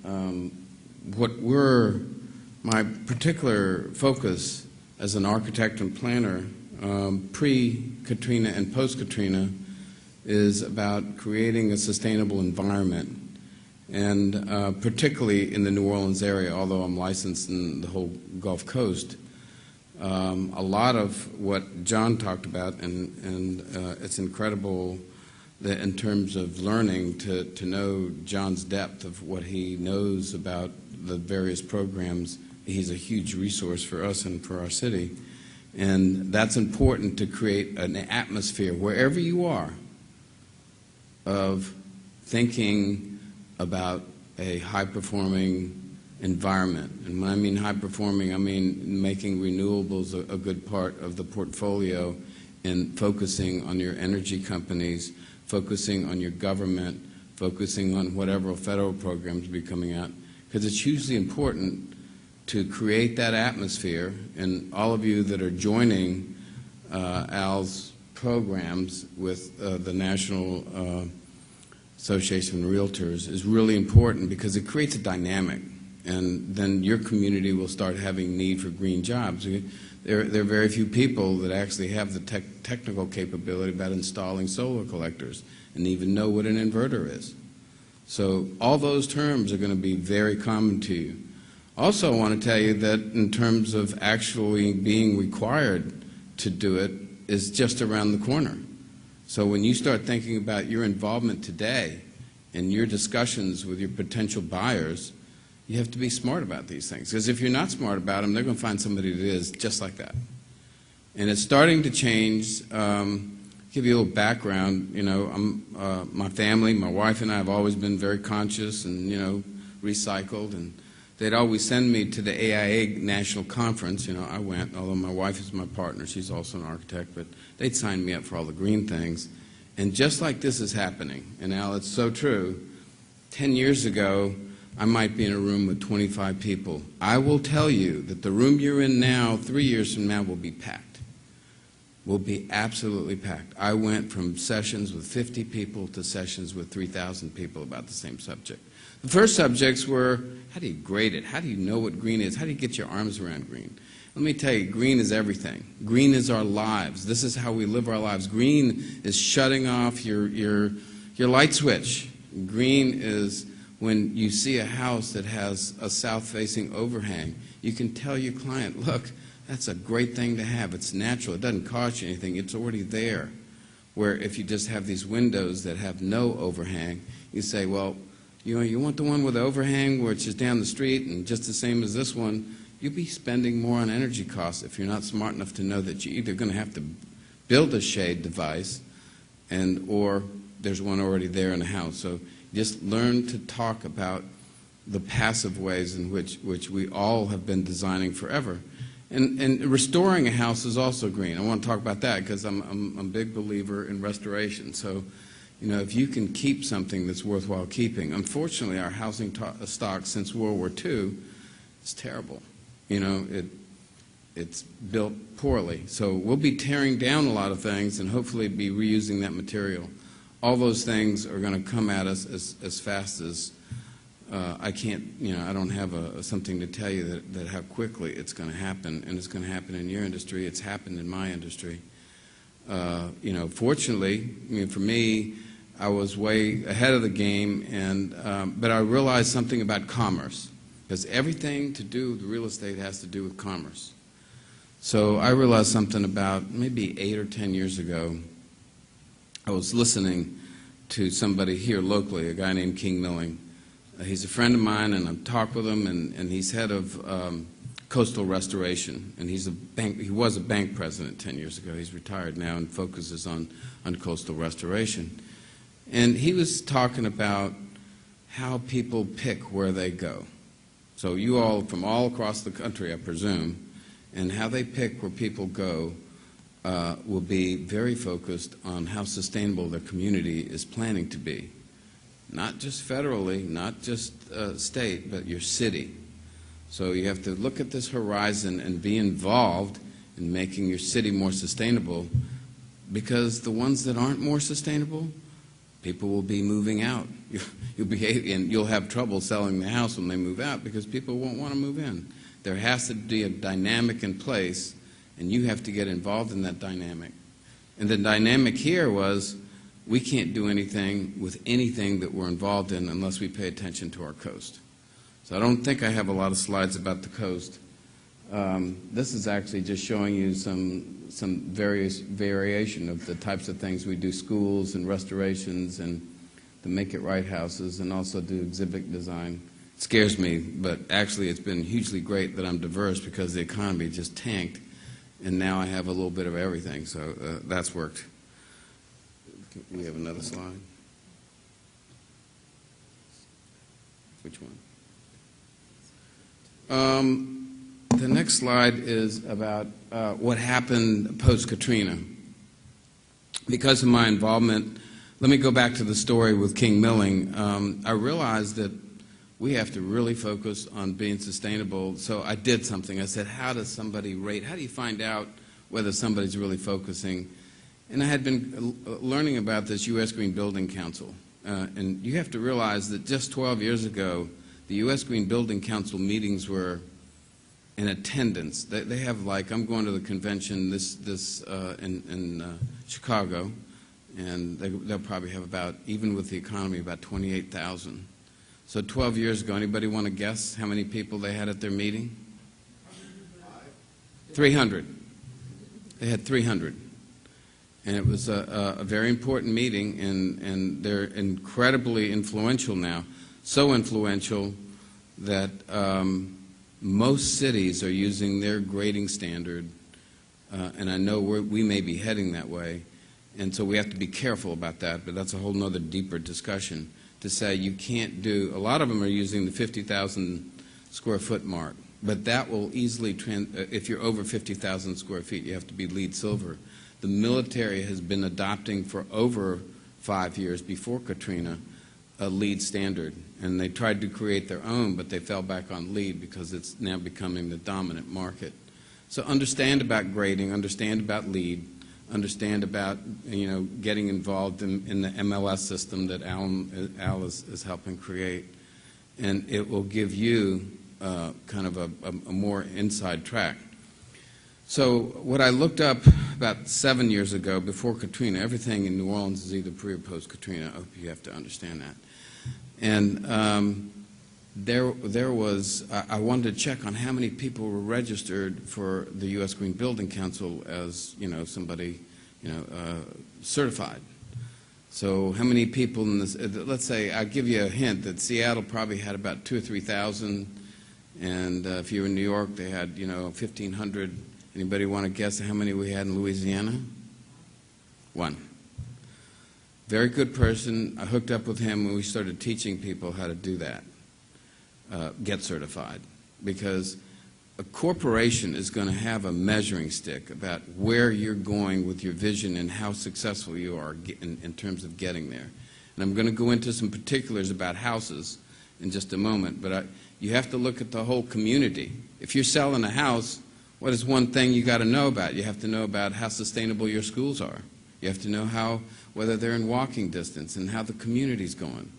My particular focus as an architect and planner, pre-Katrina and post-Katrina, is about creating a sustainable environment, and particularly in the New Orleans area, although I'm licensed in the whole Gulf Coast. A lot of what John talked about, and it's incredible that in terms of learning to know John's depth of what he knows about the various programs. He's a huge resource for us and for our city. And that's important to create an atmosphere wherever you are of thinking about a high-performing environment. And when I mean high-performing, I mean making renewables a good part of the portfolio and focusing on your energy companies, focusing on your government, focusing on whatever federal programs be coming out, because it's hugely important to create that atmosphere. And all of you that are joining Al's programs with the National Association of Realtors is really important, because it creates a dynamic. And then your community will start having need for green jobs. There are very few people that actually have the technical capability about installing solar collectors and even know what an inverter is. So all those terms are going to be very common to you. Also, I want to tell you that in terms of actually being required to do it is just around the corner. So when you start thinking about your involvement today and your discussions with your potential buyers, you have to be smart about these things, because if you're not smart about them, they're going to find somebody that is just like that. And it's starting to change. Give you a little background. My family, my wife and I have always been very conscious and, recycled. And they'd always send me to the AIA National Conference. I went, although my wife is my partner. She's also an architect. But they'd sign me up for all the green things. And just like this is happening, and Al, it's so true, 10 years ago, I might be in a room with 25 people. I will tell you that the room you're in now, 3 years from now, will be packed. Will be absolutely packed. I went from sessions with 50 people to sessions with 3,000 people about the same subject. The first subjects were, how do you grade it? How do you know what green is? How do you get your arms around green? Let me tell you, green is everything. Green is our lives. This is how we live our lives. Green is shutting off your light switch. Green is when you see a house that has a south-facing overhang, you can tell your client, look, that's a great thing to have. It's natural. It doesn't cost you anything. It's already there. Where if you just have these windows that have no overhang, you say, well, you want the one with the overhang which is down the street and just the same as this one, you'll be spending more on energy costs if you're not smart enough to know that you're either going to have to build a shade device or there's one already there in the house. So just learn to talk about the passive ways in which we all have been designing forever. And restoring a house is also green. I want to talk about that because I'm a big believer in restoration. So, if you can keep something that's worthwhile keeping. Unfortunately, our housing stock since World War II is terrible. It's built poorly. So we'll be tearing down a lot of things and hopefully be reusing that material. all those things are going to come at us as fast as I can't, I don't have something to tell you that how quickly it's going to happen, and it's going to happen in your industry. It's happened in my industry. Fortunately, for me, I was way ahead of the game, but I realized something about commerce, because everything to do with real estate has to do with commerce. So I realized something about maybe 8 or 10 years ago. I was listening to somebody here locally, a guy named King Milling. He's a friend of mine, and I've talked with him, and he's head of coastal restoration, and he was a bank president 10 years ago. He's retired now and focuses on coastal restoration. And he was talking about how people pick where they go. So you all from all across the country, I presume, and how they pick where people go will be very focused on how sustainable their community is planning to be. Not just federally, not just state, but your city. So you have to look at this horizon and be involved in making your city more sustainable, because the ones that aren't more sustainable, people will be moving out. You'll have trouble selling the house when they move out because people won't want to move in. There has to be a dynamic in place, and you have to get involved in that dynamic. And the dynamic here was, we can't do anything with anything that we're involved in unless we pay attention to our coast. So I don't think I have a lot of slides about the coast. This is actually just showing you some various variation of the types of things we do: schools and restorations and the Make It Right houses, and also do exhibit design. It scares me, but actually it's been hugely great that I'm diverse, because the economy just tanked, and now I have a little bit of everything, so that's worked. We have another slide. Which one? The next slide is about what happened post-Katrina. Because of my involvement, let me go back to the story with King Milling. I realized that we have to really focus on being sustainable. So I did something. I said, how does somebody rate? How do you find out whether somebody's really focusing? And I had been learning about this U.S. Green Building Council. And you have to realize that just 12 years ago, the U.S. Green Building Council meetings were in attendance. They have, like, I'm going to the convention in Chicago, and they'll probably have about, even with the economy, about 28,000. So 12 years ago, anybody want to guess how many people they had at their meeting? 300. They had 300. And it was a very important meeting, and they're incredibly influential now. So influential that most cities are using their grading standard, and I know we may be heading that way, and so we have to be careful about that, but that's a whole nother deeper discussion, to say you can't do, a lot of them are using the 50,000 square foot mark, but that will easily, if you're over 50,000 square feet, you have to be LEED Silver. The military has been adopting for over 5 years before Katrina a LEED standard, and they tried to create their own, but they fell back on LEED because it's now becoming the dominant market. So understand about grading, understand about LEED, understand about getting involved in the MLS system that Al is helping create, and it will give you kind of a more inside track. So what I looked up about 7 years ago, before Katrina, everything in New Orleans is either pre or post Katrina. I hope you have to understand that. And there was, I wanted to check on how many people were registered for the U.S. Green Building Council as, somebody, certified. So how many people in this, let's say, I'll give you a hint that Seattle probably had about 2,000 or 3,000, and if you were in New York, they had, 1,500. Anybody want to guess how many we had in Louisiana? 1. Very good person. I hooked up with him when we started teaching people how to do that, get certified. Because a corporation is going to have a measuring stick about where you're going with your vision and how successful you are in terms of getting there. And I'm going to go into some particulars about houses in just a moment, but you have to look at the whole community. If you're selling a house, what is one thing you got to know about? You have to know about how sustainable your schools are. You have to know whether they're in walking distance and how the community's going.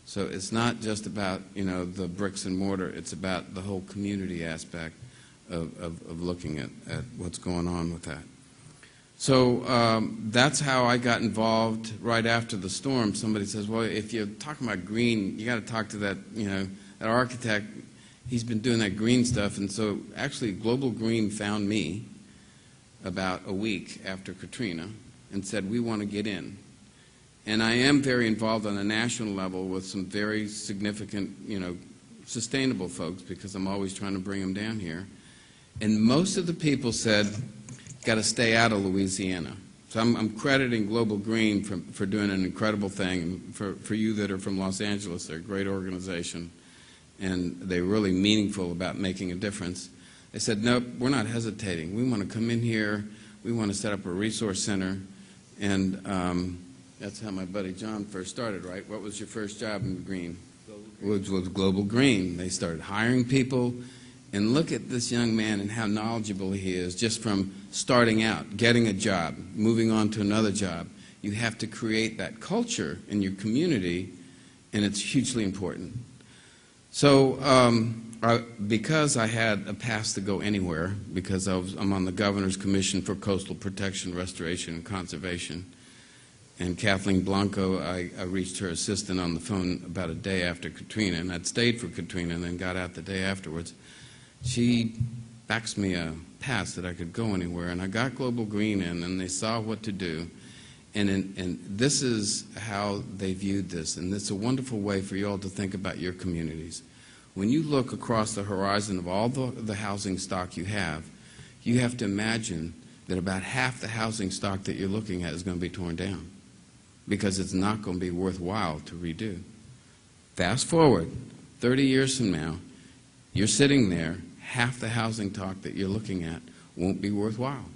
So it's not just about, the bricks and mortar. It's about the whole community aspect of looking at what's going on with that. So that's how I got involved right after the storm. Somebody says, well, if you're talking about green, you got to talk to that, that architect. He's been doing that green stuff. And so actually Global Green found me about a week after Katrina and said, we want to get in. And I am very involved on a national level with some very significant, sustainable folks, because I'm always trying to bring them down here. And most of the people said, got to stay out of Louisiana. So I'm crediting Global Green for doing an incredible thing. And for you that are from Los Angeles, they're a great organization, and they're really meaningful about making a difference. They said, nope, we're not hesitating. We want to come in here. We want to set up a resource center. And that's how my buddy John first started, right? What was your first job in Green? Which was Global Green. They started hiring people. And look at this young man and how knowledgeable he is just from starting out, getting a job, moving on to another job. You have to create that culture in your community, and it's hugely important. So because I had a pass to go anywhere, because I'm on the Governor's Commission for Coastal Protection, Restoration, and Conservation, and Kathleen Blanco, I reached her assistant on the phone about a day after Katrina, and I'd stayed for Katrina and then got out the day afterwards. She faxed me a pass that I could go anywhere, and I got Global Green in, and they saw what to do. And this is how they viewed this, and it's a wonderful way for you all to think about your communities. When you look across the horizon of all the housing stock you have to imagine that about half the housing stock that you're looking at is going to be torn down, because it's not going to be worthwhile to redo. Fast forward 30 years from now, you're sitting there, half the housing stock that you're looking at won't be worthwhile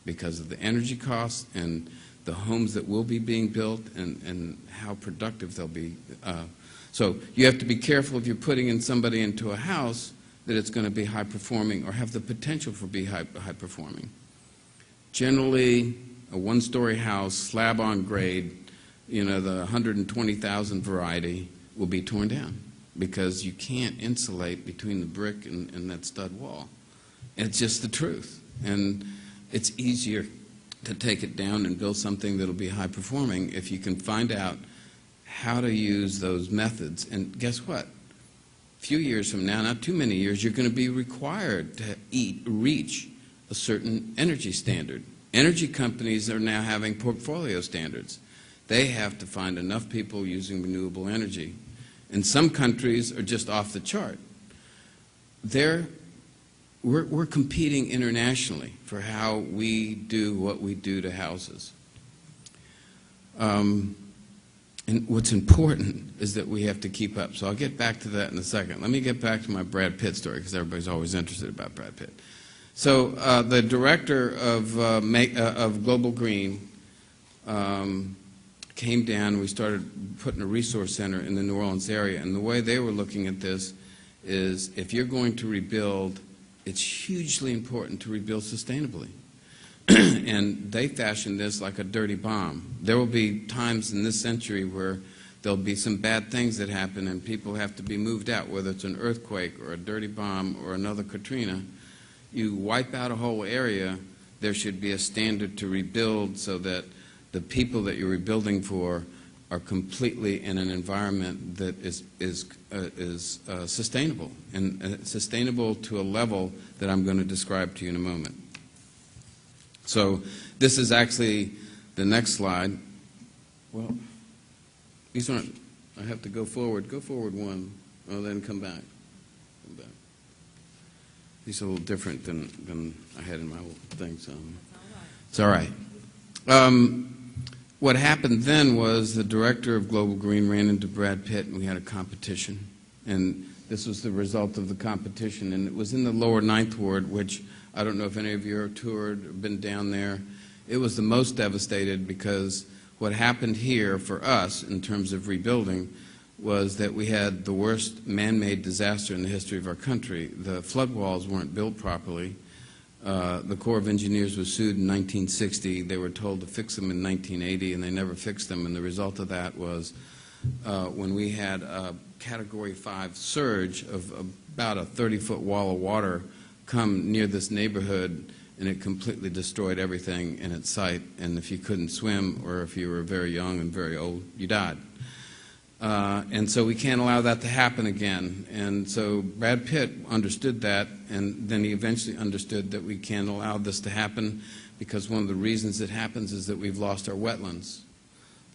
because of the energy costs and the homes that will be being built and how productive they'll be. So you have to be careful if you're putting in somebody into a house that it's going to be high performing or have the potential for be high performing. Generally, a one-story house, slab on grade, the 120,000 variety will be torn down, because you can't insulate between the brick and that stud wall. And it's just the truth. And it's easier to take it down and build something that'll be high performing if you can find out how to use those methods. And guess what? A few years from now, not too many years, you're going to be required to reach a certain energy standard. Energy companies are now having portfolio standards. They have to find enough people using renewable energy. And some countries are just off the chart. We're competing internationally for how we do what we do to houses. And what's important is that we have to keep up. So I'll get back to that in a second. Let me get back to my Brad Pitt story, because everybody's always interested about Brad Pitt. So the director of Global Green came down. We started putting a resource center in the New Orleans area, and the way they were looking at this is, if you're going to rebuild, it's hugely important to rebuild sustainably. And they fashioned this like a dirty bomb. There will be times in this century where there'll be some bad things that happen and people have to be moved out, whether it's an earthquake or a dirty bomb or another Katrina. You wipe out a whole area, there should be a standard to rebuild so that the people that you're rebuilding for are completely in an environment that is sustainable, and sustainable to a level that I'm going to describe to you in a moment. So this is actually the next slide. Well, these aren't, I have to go forward. Go forward one, then come back. Come back. These are a little different than I had in my old thing, so it's all right. What happened then was the director of Global Green ran into Brad Pitt, and we had a competition. And this was the result of the competition. And it was in the lower Ninth Ward, which I don't know if any of you have toured or been down there. It was the most devastated, because what happened here for us in terms of rebuilding was that we had the worst man-made disaster in the history of our country. The flood walls weren't built properly. The Corps of Engineers was sued in 1960. They were told to fix them in 1980, and they never fixed them. And the result of that was when we had a Category 5 surge of about a 30-foot wall of water come near this neighborhood, and it completely destroyed everything in its sight. And if you couldn't swim, or if you were very young and very old, you died. And so we can't allow that to happen again. And so Brad Pitt understood that, and then he eventually understood that we can't allow this to happen because one of the reasons it happens is that we've lost our wetlands.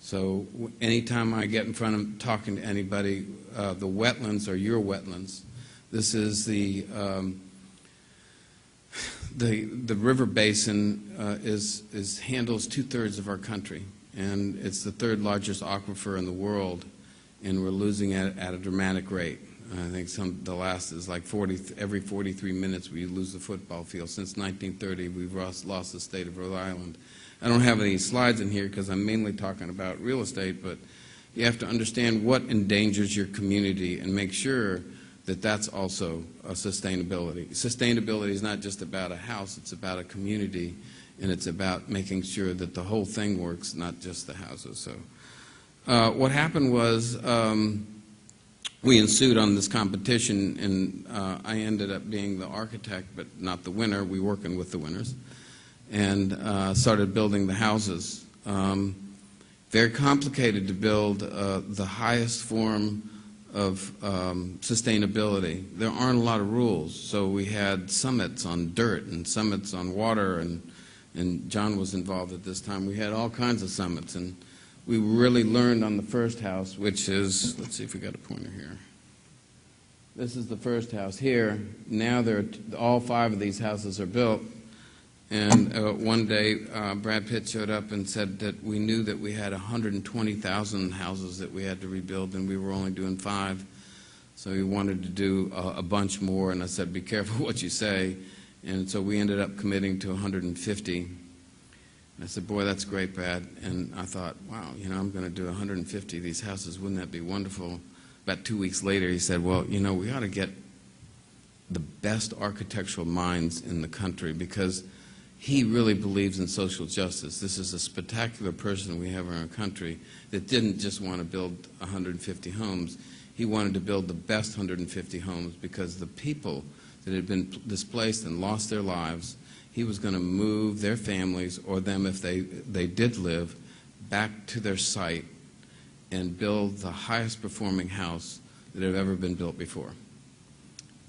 So anytime I get in front of talking to anybody, the wetlands are your wetlands. This is the river basin handles 2/3 of our country, and it's the 3rd largest aquifer in the world, and we're losing it at a dramatic rate. I think the last is like every 43 minutes we lose the football field. Since 1930, we've lost the state of Rhode Island. I don't have any slides in here because I'm mainly talking about real estate, but you have to understand what endangers your community and make sure that that's also a sustainability. Sustainability is not just about a house, it's about a community, and it's about making sure that the whole thing works, not just the houses. So what happened was we ensued on this competition, and I ended up being the architect, but not the winner. We were working with the winners, and started building the houses. Very complicated to build the highest form of sustainability. There aren't a lot of rules, so we had summits on dirt and summits on water, and John was involved at this time. We had all kinds of summits, and we really learned on the first house, which is, let's see if we got a pointer here. This is the first house here. Now all 5 of these houses are built. And one day, Brad Pitt showed up and said that we knew that we had 120,000 houses that we had to rebuild, and we were only doing 5. So he wanted to do a bunch more, and I said, be careful what you say. And so we ended up committing to 150. And I said, boy, that's great, Brad. And I thought, wow, I'm going to do 150 of these houses. Wouldn't that be wonderful? About 2 weeks later, he said, well, we ought to get the best architectural minds in the country because he really believes in social justice. This is a spectacular person we have in our country that didn't just want to build 150 homes. He wanted to build the best 150 homes because the people that had been displaced and lost their lives, he was going to move their families or them, if they did live, back to their site and build the highest performing house that had ever been built before.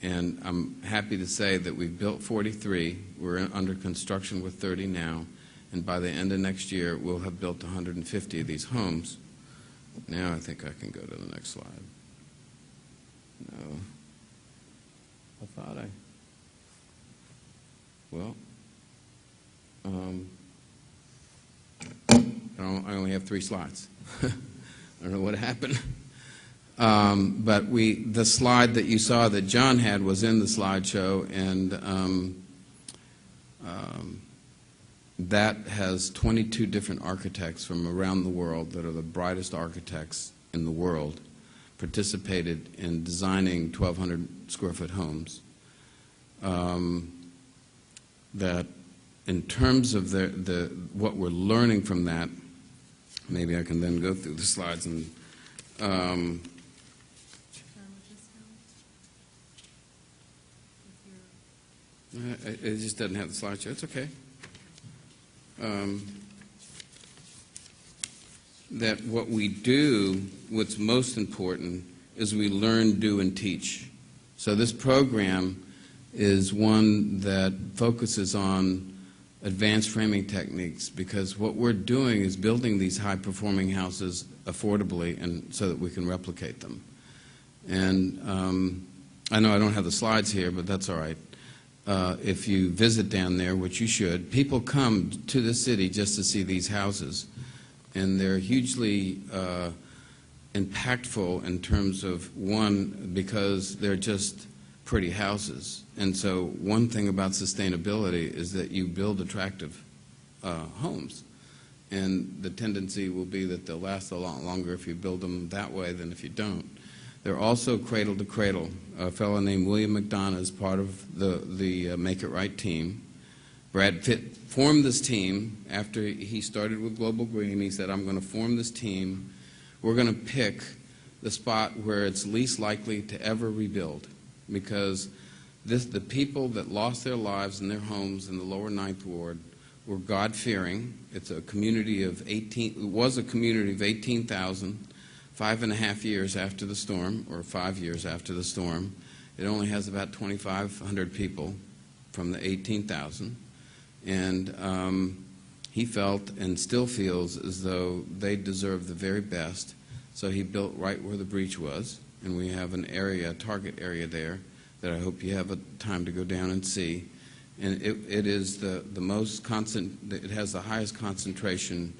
And I'm happy to say that we've built 43. We're under construction with 30 now. And by the end of next year, we'll have built 150 of these homes. Now I think I can go to the next slide. No. I thought well, I only have 3 slides. I don't know what happened. But the slide that you saw that John had was in the slideshow, and that has 22 different architects from around the world that are the brightest architects in the world participated in designing 1,200 square foot homes. That in terms of what we're learning from that, maybe I can then go through the slides and it just doesn't have the slideshow. It's okay. That what we do, what's most important, is we learn, do, and teach. So this program is one that focuses on advanced framing techniques because what we're doing is building these high-performing houses affordably and so that we can replicate them. And I know I don't have the slides here, but that's all right. If you visit down there, which you should, people come to the city just to see these houses, and they're hugely impactful in terms of, one, because they're just pretty houses. And so one thing about sustainability is that you build attractive homes. And the tendency will be that they'll last a lot longer if you build them that way than if you don't. They're also cradle to cradle. A fellow named William McDonough is part of the Make It Right team. Brad Pitt formed this team after he started with Global Green. He said, I'm going to form this team. We're going to pick the spot where it's least likely to ever rebuild, because the people that lost their lives and their homes in the lower Ninth Ward were God-fearing. It's a community of 18, it was a community of 18,000, 5.5 years after the storm, or 5 years after the storm. It only has about 2,500 people from the 18,000. And he felt and still feels as though they deserve the very best. So he built right where the breach was, and we have an area, a target area there that I hope you have a time to go down and see. And it is the most it has the highest concentration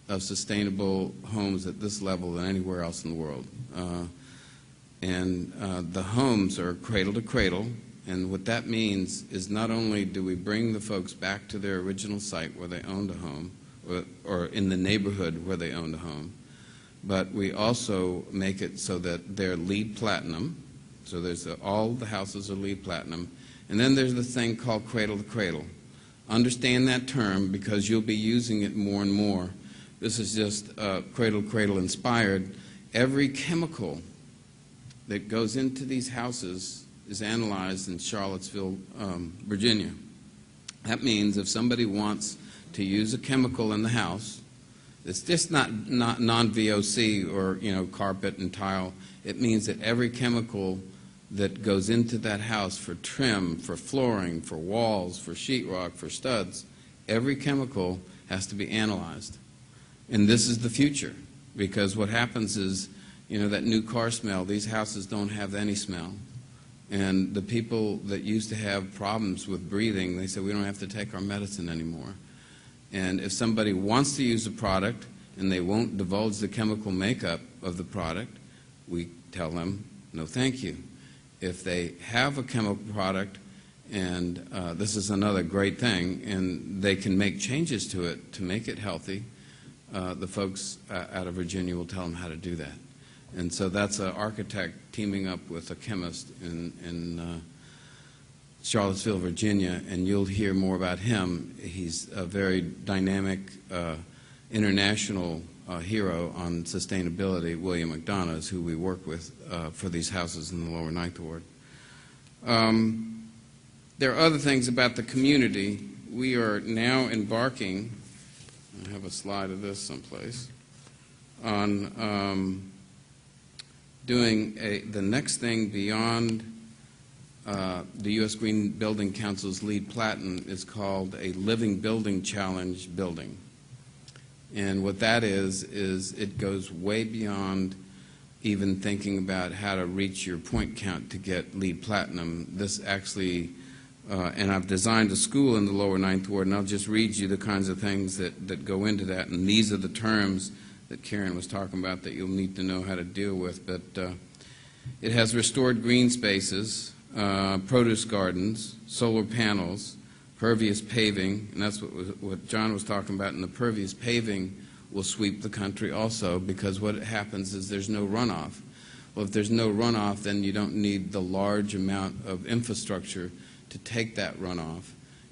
of sustainable homes at this level than anywhere else in the world. The homes are cradle to cradle, and what that means is not only do we bring the folks back to their original site where they owned a home, or in the neighborhood where they owned a home, but we also make it so that they're LEED Platinum. So there's all the houses are LEED Platinum. And then there's the thing called cradle to cradle. Understand that term because you'll be using it more and more. This is just cradle to cradle inspired. Every chemical that goes into these houses is analyzed in Charlottesville, Virginia. That means if somebody wants to use a chemical in the house, it's just not non-VOC or carpet and tile. It means that every chemical that goes into that house for trim, for flooring, for walls, for sheetrock, for studs, every chemical has to be analyzed. And this is the future, because what happens is, that new car smell, these houses don't have any smell. And the people that used to have problems with breathing, they said, we don't have to take our medicine anymore. And if somebody wants to use a product and they won't divulge the chemical makeup of the product, we tell them, no thank you. If they have a chemical product, and this is another great thing, and they can make changes to it to make it healthy, the folks out of Virginia will tell them how to do that. And so that's an architect teaming up with a chemist in Charlottesville, Virginia, and you'll hear more about him. He's a very dynamic international hero on sustainability. William McDonough is who we work with for these houses in the lower Ninth Ward. There are other things about the community. We are now embarking, I have a slide of this someplace, on doing the next thing beyond the U.S. Green Building Council's LEED Platinum is called a Living Building Challenge building. And what that is it goes way beyond even thinking about how to reach your point count to get LEED Platinum. This actually, and I've designed a school in the lower Ninth Ward, and I'll just read you the kinds of things that go into that. And these are the terms that Karen was talking about that you'll need to know how to deal with. But it has restored green spaces, produce gardens, solar panels, pervious paving, and that's what John was talking about, and the pervious paving will sweep the country also, because what happens is there's no runoff. Well, if there's no runoff, then you don't need the large amount of infrastructure to take that runoff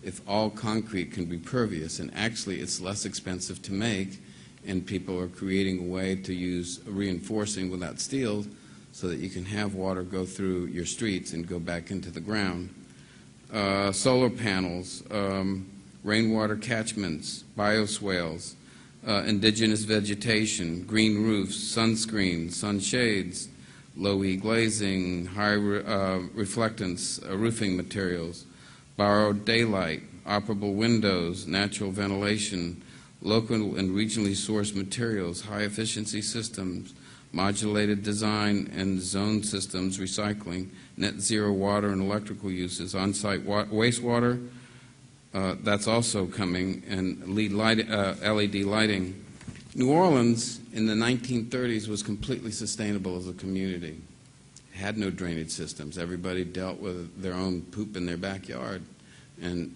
if all concrete can be pervious, and actually it's less expensive to make, and people are creating a way to use reinforcing without steel so that you can have water go through your streets and go back into the ground. Solar panels, rainwater catchments, bioswales, indigenous vegetation, green roofs, sunscreen, sunshades, low-E glazing, high reflectance roofing materials, borrowed daylight, operable windows, natural ventilation, local and regionally sourced materials, high-efficiency systems, modulated design and zone systems, recycling, net zero water and electrical uses, on-site wastewater, that's also coming, and LED lighting. New Orleans in the 1930s was completely sustainable as a community. It had no drainage systems. Everybody dealt with their own poop in their backyard. And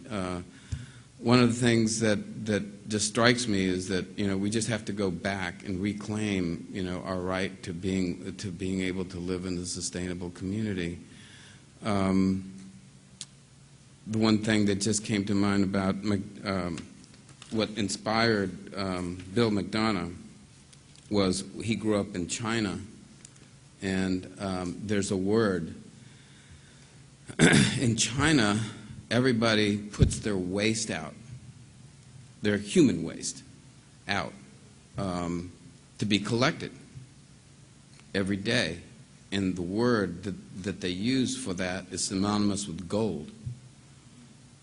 one of the things that just strikes me is that we just have to go back and reclaim our right to being able to live in a sustainable community. the one thing that just came to mind about what inspired Bill McDonough was he grew up in China, and there's a word. In China, everybody puts their waste out, their human waste out, to be collected every day. And the word that they use for that is synonymous with gold.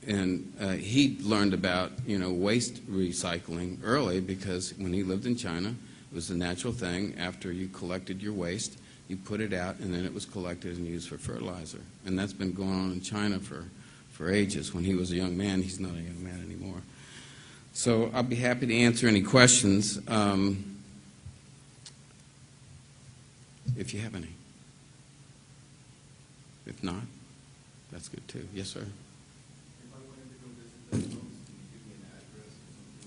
And he learned about, waste recycling early because when he lived in China, it was the natural thing. After you collected your waste, you put it out, and then it was collected and used for fertilizer. And that's been going on in China for ages. When he was a young man, he's not a young man anymore. So I'll be happy to answer any questions if you have any. If not, that's good too. Yes, sir.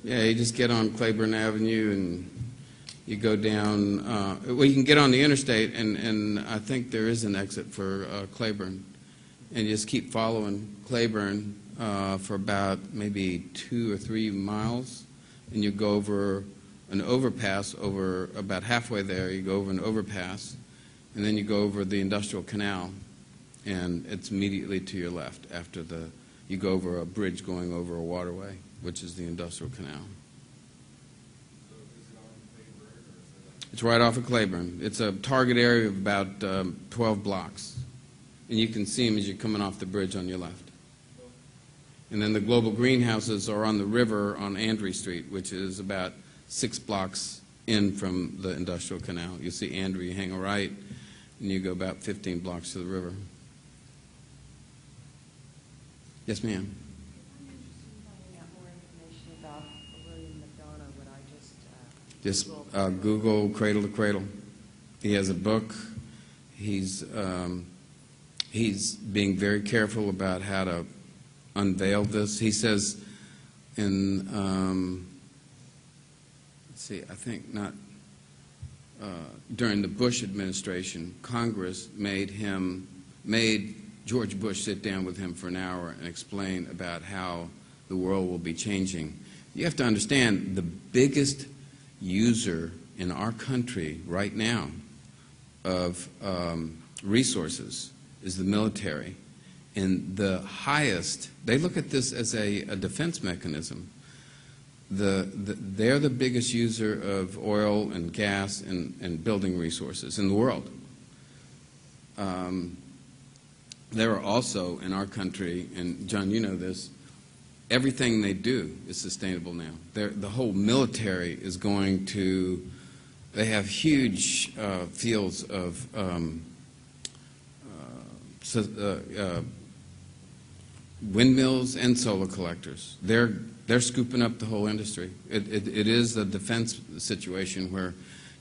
Yeah, you just get on Claiborne Avenue and you go down. Well, you can get on the interstate, and I think there is an exit for Claiborne. And you just keep following Claiborne for about maybe 2 or 3 miles, and you go over an overpass. Over about halfway there, you go over an overpass, and then you go over the Industrial Canal, and it's immediately to your left after you go over a bridge going over a waterway, which is the Industrial Canal. It's right off of Claiborne. It's a target area of about 12 blocks. And you can see them as you're coming off the bridge on your left. And then the global greenhouses are on the river on Andry Street, which is about 6 blocks in from the Industrial Canal. You see Andry, you hang a right, and you go about 15 blocks to the river. Yes, ma'am. I'm interested in finding out more information about William McDonough. Would I just Google Cradle to Cradle. He has a book. He's being very careful about how to unveil this. He says in, let's see, I think not, during the Bush administration, Congress made George Bush sit down with him for an hour and explain about how the world will be changing. You have to understand the biggest user in our country right now of resources is the military. And the highest, they look at this as a defense mechanism. They're the biggest user of oil and gas and building resources in the world. There are also in our country, and John, you know this, everything they do is sustainable now. The whole military is going to, they have huge fields of windmills and solar collectors. They're scooping up the whole industry. It is a defense situation where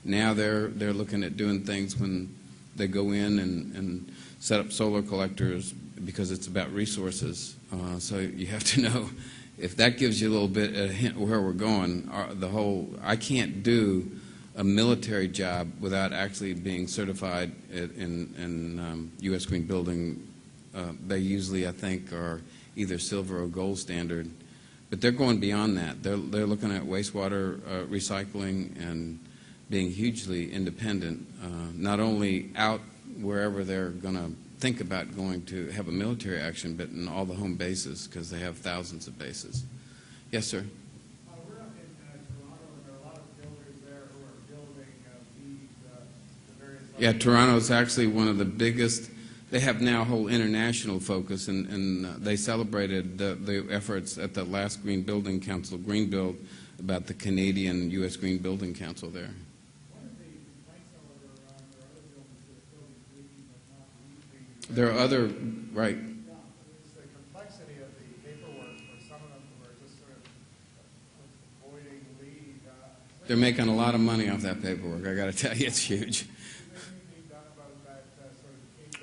now they're looking at doing things when they go in and set up solar collectors because it's about resources. So you have to know, if that gives you a little bit a hint where we're going, I can't do a military job without actually being certified in U.S. Green Building. They usually, I think, are either silver or gold standard. But they're going beyond that. They're looking at wastewater recycling and being hugely independent, not only out wherever they're going to think about going to have a military action, but in all the home bases, because they have thousands of bases. Yes, sir? We're up in Toronto, and there are a lot of builders there who are building the various... Yeah, Toronto's actually one of the biggest. They have now a whole international focus, and they celebrated the efforts at the last Green Building Council, Green Build, about the Canadian U.S. Green Building Council there. One of the complaints, however, There are other, right. It's the complexity of the paperwork, where some of them were just sort of avoiding lead. They're making a lot of money off that paperwork. I got to tell you, it's huge.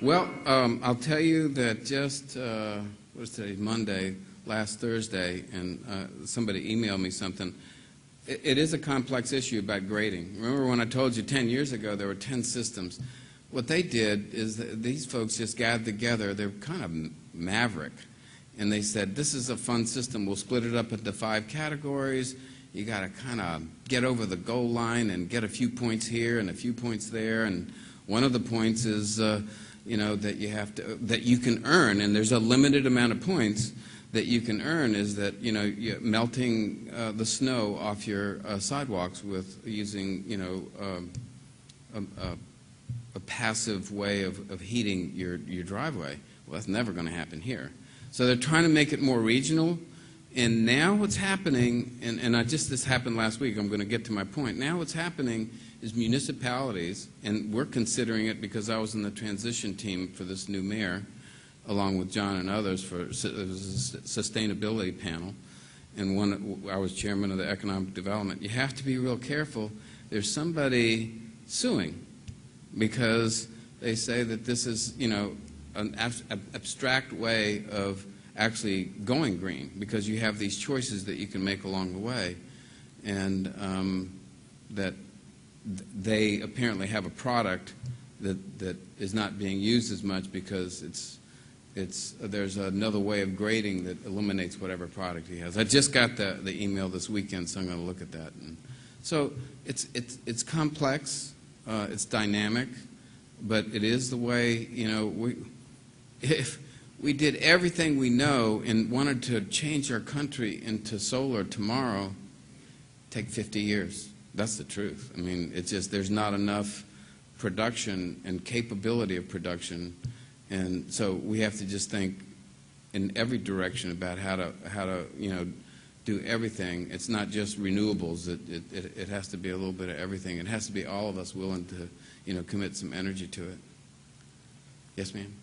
Well, I'll tell you that just, what is today, Monday, last Thursday, and somebody emailed me something. It is a complex issue about grading. Remember when I told you 10 years ago there were 10 systems? What they did is these folks just gathered together. They're kind of maverick, And they said, this is a fun system. We'll split it up into 5 categories. You got to kind of get over the goal line and get a few points here and a few points there. And one of the points is, you know, that you can earn, and there's a limited amount of points that you can earn, is that, you know, you're melting the snow off your sidewalks with using, you know, a passive way of heating your driveway. Well, that's never going to happen here. So they're trying to make it more regional. And now what's happening, and this happened last week, I'm going to get to my point. Now what's happening is municipalities, and we're considering it because I was in the transition team for this new mayor, along with John and others, for it was a sustainability panel, and I was chairman of the economic development. You have to be real careful. There's somebody suing because they say that this is, you know, an abstract way of actually going green, because you have these choices that you can make along the way, and that they apparently have a product that is not being used as much because there's another way of grading that eliminates whatever product he has. I just got the email this weekend, so I'm going to look at that. And so it's complex, it's dynamic, but it is the way, you know, if we did everything we know and wanted to change our country into solar tomorrow, take 50 years. That's the truth. I mean, it's just there's not enough production and capability of production, and so we have to just think in every direction about how to you know, do everything. It's not just renewables. It has to be a little bit of everything. It has to be all of us willing to, you know, commit some energy to it. Yes, ma'am.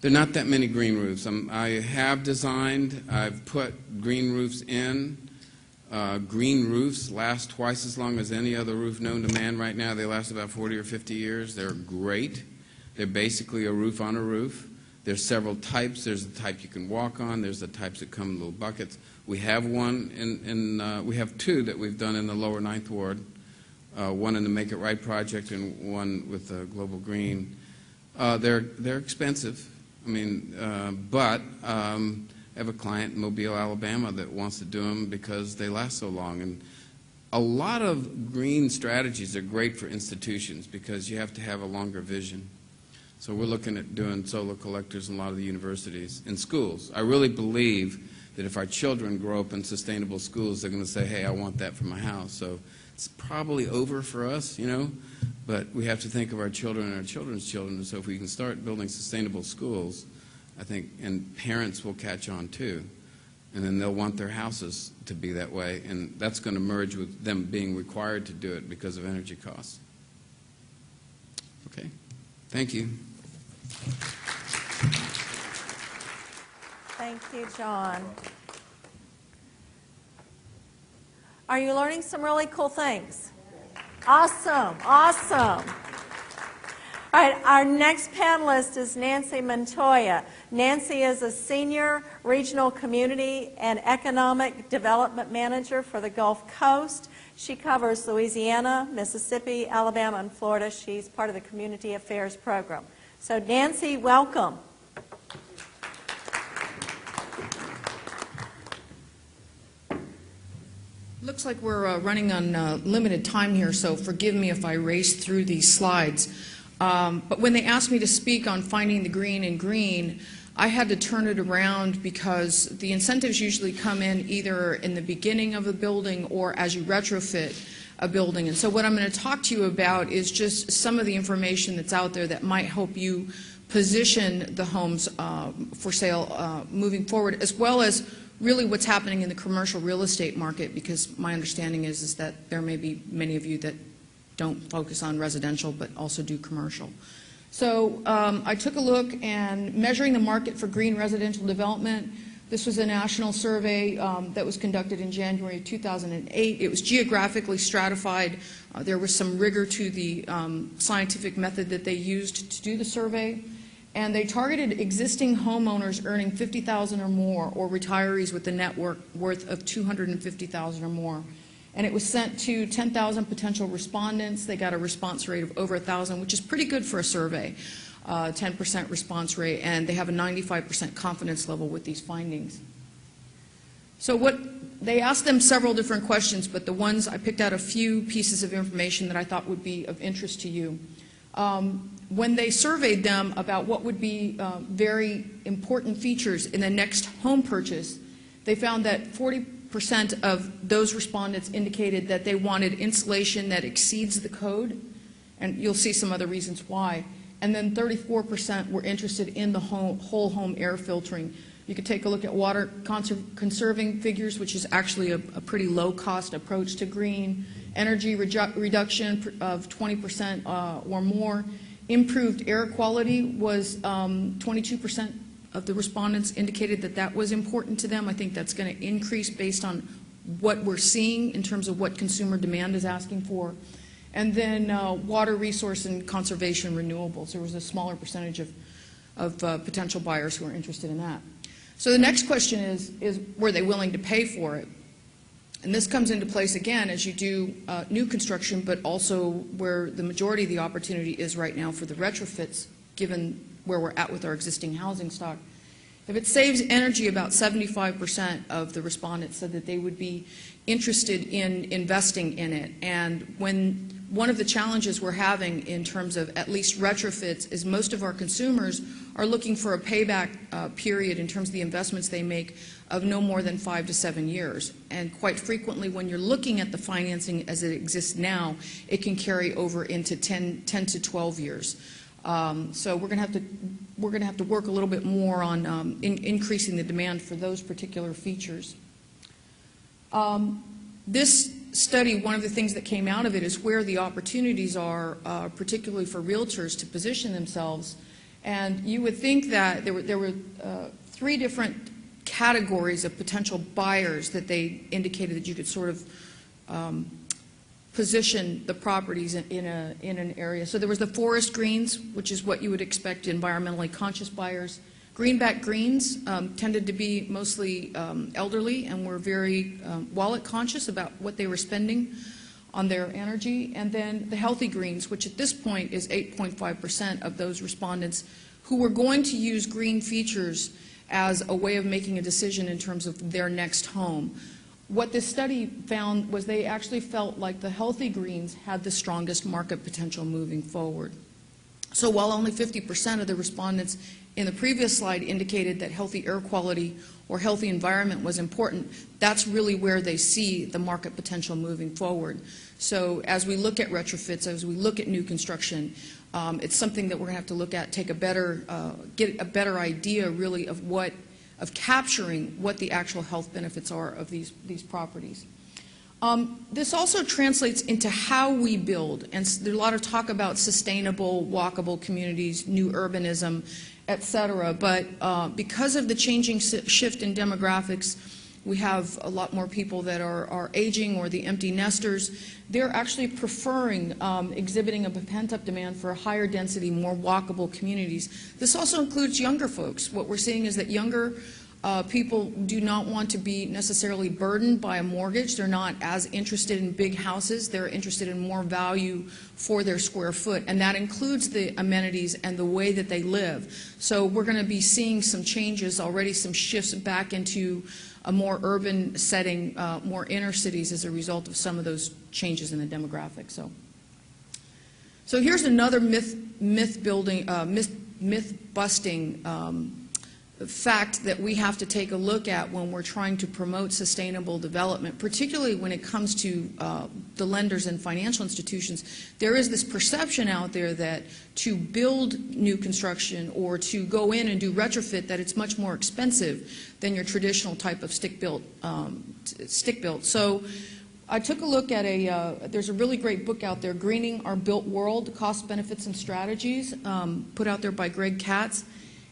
There are not that many green roofs. I have designed, I've put green roofs in. Green roofs last twice as long as any other roof known to man right now. They last about 40 or 50 years. They're great. They're basically a roof on a roof. There's several types. There's the type you can walk on. There's the types that come in little buckets. We have one we have 2 that we've done in the lower 9th Ward, one in the Make It Right project and one with Global Green. They're expensive. I mean, but I have a client in Mobile, Alabama that wants to do them because they last so long. And a lot of green strategies are great for institutions because you have to have a longer vision. So we're looking at doing solar collectors in a lot of the universities and schools. I really believe that if our children grow up in sustainable schools, they're going to say, hey, I want that for my house. So it's probably over for us, you know. But we have to think of our children and our children's children. So if we can start building sustainable schools, I think, and parents will catch on too. And then they'll want their houses to be that way. And that's going to merge with them being required to do it because of energy costs. Okay. Thank you. Thank you, John. Are you learning some really cool things? Awesome, awesome. All right, our next panelist is Nancy Montoya. Nancy is a Senior Regional Community and Economic Development Manager for the Gulf Coast. She covers Louisiana, Mississippi, Alabama, and Florida. She's part of the Community Affairs Program. So Nancy, welcome. Looks like we're running on limited time here, so forgive me if I race through these slides. But when they asked me to speak on finding the green in green, I had to turn it around because the incentives usually come in either in the beginning of a building or as you retrofit a building. And so what I'm going to talk to you about is just some of the information that's out there that might help you position the homes for sale moving forward, as well as really what's happening in the commercial real estate market, because my understanding is that there may be many of you that don't focus on residential but also do commercial. So I took a look and measuring the market for green residential development. This was a national survey that was conducted in January of 2008. It was geographically stratified. There was some rigor to the scientific method that they used to do the survey. And they targeted existing homeowners earning $50,000 or more, or retirees with a net worth of $250,000 or more. And it was sent to 10,000 potential respondents. They got a response rate of over 1,000, which is pretty good for a survey, 10% response rate, and they have a 95% confidence level with these findings. So they asked them several different questions, but the ones I picked out a few pieces of information that I thought would be of interest to you. When they surveyed them about what would be very important features in the next home purchase, they found that 40% of those respondents indicated that they wanted insulation that exceeds the code, and you'll see some other reasons why. And then 34% were interested in the whole home air filtering. You could take a look at water conserving figures, which is actually a pretty low-cost approach to green, energy reduction of 20% or more. Improved air quality was 22% of the respondents indicated that that was important to them. I think that's going to increase based on what we're seeing in terms of what consumer demand is asking for. And then water resource and conservation renewables. There was a smaller percentage of potential buyers who are interested in that. So the next question is were they willing to pay for it? And this comes into place again as you do new construction, but also where the majority of the opportunity is right now for the retrofits, given where we're at with our existing housing stock. If it saves energy, about 75% of the respondents said that they would be interested in investing in it. And one of the challenges we're having in terms of at least retrofits is most of our consumers are looking for a payback period in terms of the investments they make of no more than 5 to 7 years. And quite frequently when you're looking at the financing as it exists now, it can carry over into 10 to 12 years. So we're going to have to work a little bit more on increasing the demand for those particular features. This study, one of the things that came out of it is where the opportunities are, particularly for realtors to position themselves. And you would think that there were 3 different categories of potential buyers that they indicated that you could sort of position the properties in an area. So there was the forest greens, which is what you would expect environmentally conscious buyers. Greenback greens tended to be mostly elderly and were very wallet conscious about what they were spending on their energy. And then the healthy greens, which at this point is 8.5% of those respondents who were going to use green features as a way of making a decision in terms of their next home. What this study found was they actually felt like the healthy greens had the strongest market potential moving forward. So while only 50% of the respondents in the previous slide indicated that healthy air quality or healthy environment was important, that's really where they see the market potential moving forward. So as we look at retrofits, as we look at new construction, it's something that we're going to have to look at, get a better idea really of capturing what the actual health benefits are of these properties. This also translates into how we build, and there's a lot of talk about sustainable, walkable communities, new urbanism, et cetera, but because of the changing shift in demographics, we have a lot more people that are aging or the empty nesters. They're actually preferring exhibiting a pent-up demand for higher density, more walkable communities. This also includes younger folks. What we're seeing is that younger people do not want to be necessarily burdened by a mortgage. They're not as interested in big houses. They're interested in more value for their square foot, and that includes the amenities and the way that they live. So we're going to be seeing some changes already, some shifts back into a more urban setting, more inner cities as a result of some of those changes in the demographics. So here's another myth-busting fact that we have to take a look at when we're trying to promote sustainable development, particularly when it comes to the lenders and financial institutions. There is this perception out there that to build new construction or to go in and do retrofit, that it's much more expensive than your traditional type of stick-built. So I took a look at there's a really great book out there, Greening Our Built World, Cost, Benefits, and Strategies, put out there by Greg Katz.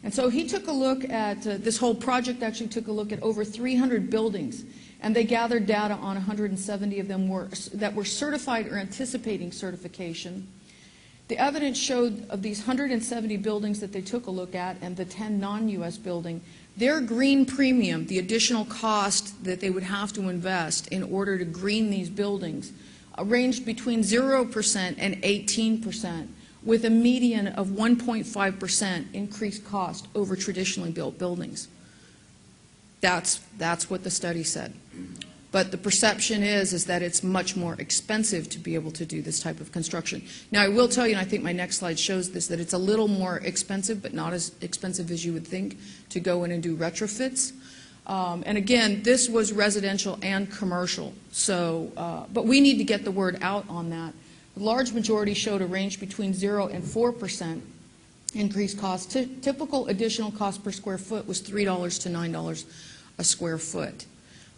And so he took a look at, this whole project actually took a look at over 300 buildings, and they gathered data on 170 of them that were certified or anticipating certification. The evidence showed of these 170 buildings that they took a look at and the 10 non-U.S. building, their green premium, the additional cost that they would have to invest in order to green these buildings, ranged between 0% and 18%, with a median of 1.5% increased cost over traditionally built buildings. That's what the study said. But the perception is that it's much more expensive to be able to do this type of construction. Now, I will tell you, and I think my next slide shows this, that it's a little more expensive, but not as expensive as you would think, to go in and do retrofits. And again, this was residential and commercial. So, but we need to get the word out on that. The large majority showed a range between 0 and 4% increased cost. Typical additional cost per square foot was $3 to $9 a square foot.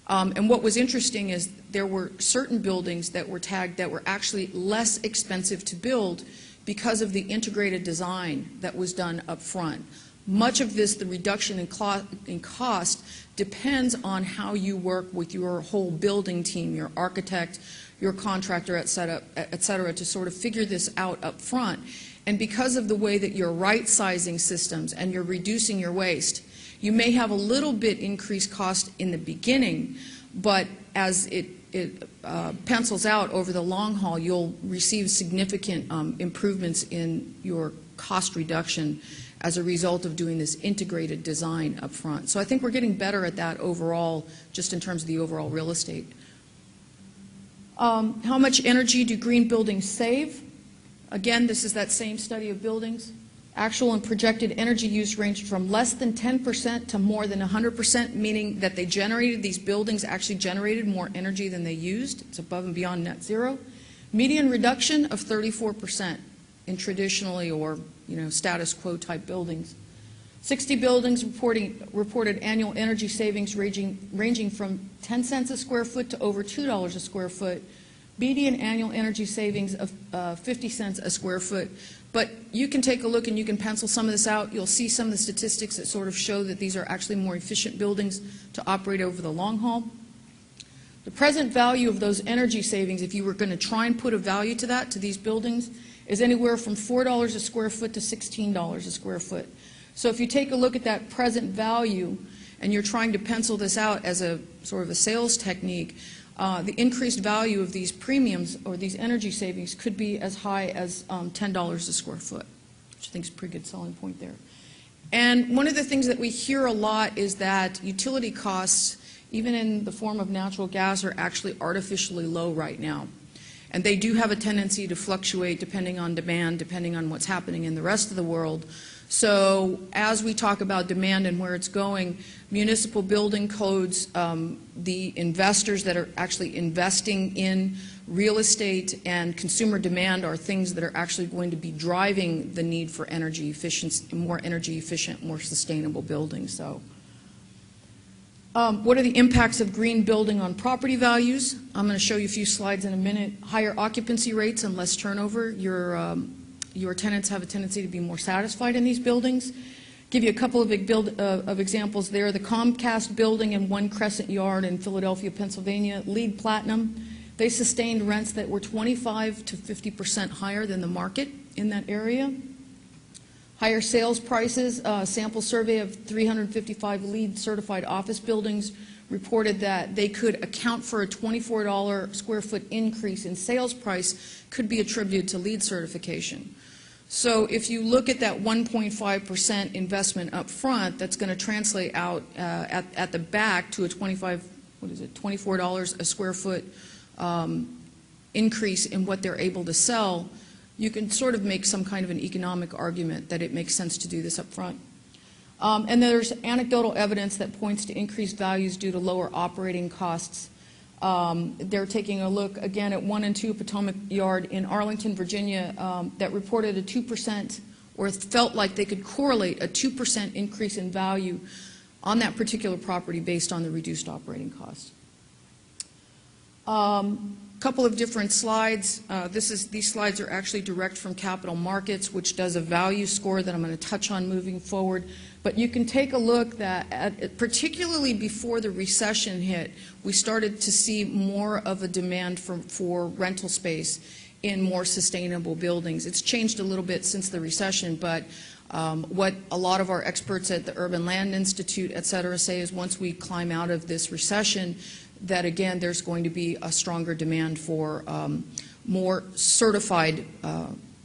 And what was interesting is there were certain buildings that were tagged that were actually less expensive to build because of the integrated design that was done up front. Much of this, the reduction in cost, depends on how you work with your whole building team, your architect, your contractor, et cetera, to sort of figure this out up front. And because of the way that you're right-sizing systems and you're reducing your waste, you may have a little bit increased cost in the beginning, but as it pencils out over the long haul, you'll receive significant improvements in your cost reduction as a result of doing this integrated design up front. So I think we're getting better at that overall, just in terms of the overall real estate. How much energy do green buildings save? Again, this is that same study of buildings. Actual and projected energy use ranged from less than 10% to more than 100%, meaning that these buildings actually generated more energy than they used. It's above and beyond net zero. Median reduction of 34% in traditionally or status quo type buildings. 60 buildings reported annual energy savings ranging from 10 cents a square foot to over $2 a square foot. Median annual energy savings of 50 cents a square foot. But you can take a look and you can pencil some of this out. You'll see some of the statistics that sort of show that these are actually more efficient buildings to operate over the long haul. The present value of those energy savings, if you were going to try and put a value to that, to these buildings, is anywhere from $4 a square foot to $16 a square foot. So if you take a look at that present value and you're trying to pencil this out as a sort of a sales technique, the increased value of these premiums or these energy savings could be as high as $10 a square foot, which I think is a pretty good selling point there. And one of the things that we hear a lot is that utility costs, even in the form of natural gas, are actually artificially low right now. And they do have a tendency to fluctuate depending on demand, depending on what's happening in the rest of the world. So as we talk about demand and where it's going, municipal building codes, the investors that are actually investing in real estate and consumer demand are things that are actually going to be driving the need for energy efficiency, more energy efficient, more sustainable buildings. So, what are the impacts of green building on property values? I'm going to show you a few slides in a minute. Higher occupancy rates and less turnover. Your tenants have a tendency to be more satisfied in these buildings. Give you a couple of examples there. The Comcast building in One Crescent Yard in Philadelphia, Pennsylvania, LEED Platinum. They sustained rents that were 25 to 50% higher than the market in that area. Higher sales prices. A sample survey of 355 LEED certified office buildings reported that they could account for a $24 square foot increase in sales price could be attributed to LEED certification. So if you look at that 1.5% investment up front, that's going to translate out at the back to a $24 a square foot increase in what they're able to sell. You can sort of make some kind of an economic argument that it makes sense to do this up front. And there's anecdotal evidence that points to increased values due to lower operating costs. They're taking a look again at 1 and 2 Potomac Yard in Arlington, Virginia, that reported a 2%, or felt like they could correlate a 2% increase in value on that particular property based on the reduced operating costs. Couple of different slides. These slides are actually direct from Capital Markets, which does a value score that I'm going to touch on moving forward. But you can take a look that, particularly before the recession hit, we started to see more of a demand for rental space in more sustainable buildings. It's changed a little bit since the recession, but what a lot of our experts at the Urban Land Institute, et cetera, say is once we climb out of this recession, that again there's going to be a stronger demand for more certified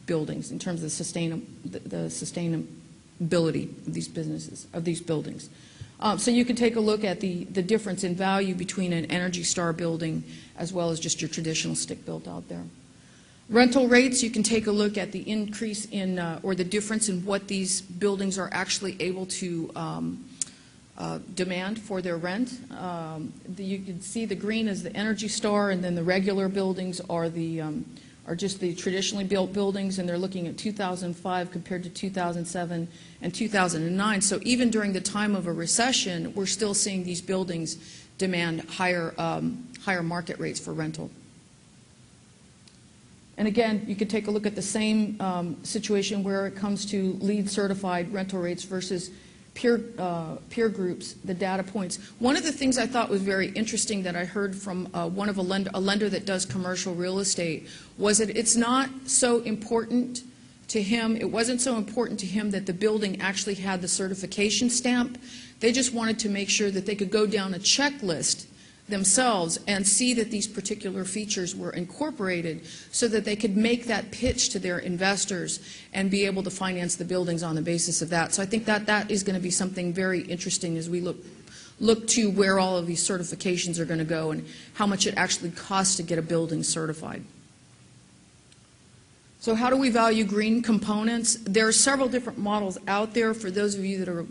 buildings in terms of the sustainability of these businesses, of these buildings. So you can take a look at the difference in value between an Energy Star building as well as just your traditional stick built out there. Rental rates, you can take a look at the increase in, or the difference in what these buildings are actually able to demand for their rent. You can see the green is the Energy Star, and then the regular buildings are just the traditionally built buildings, and they're looking at 2005 compared to 2007 and 2009. So even during the time of a recession, we're still seeing these buildings demand higher market rates for rental. And again, you could take a look at the same situation where it comes to LEED certified rental rates versus peer groups, the data points. One of the things I thought was very interesting that I heard from a lender that does commercial real estate was that it's not so important to him, it wasn't so important to him that the building actually had the certification stamp. They just wanted to make sure that they could go down a checklist themselves and see that these particular features were incorporated so that they could make that pitch to their investors and be able to finance the buildings on the basis of that. So I think that is going to be something very interesting as we look to where all of these certifications are going to go and how much it actually costs to get a building certified. So how do we value green components? There are several different models out there. For those of you that are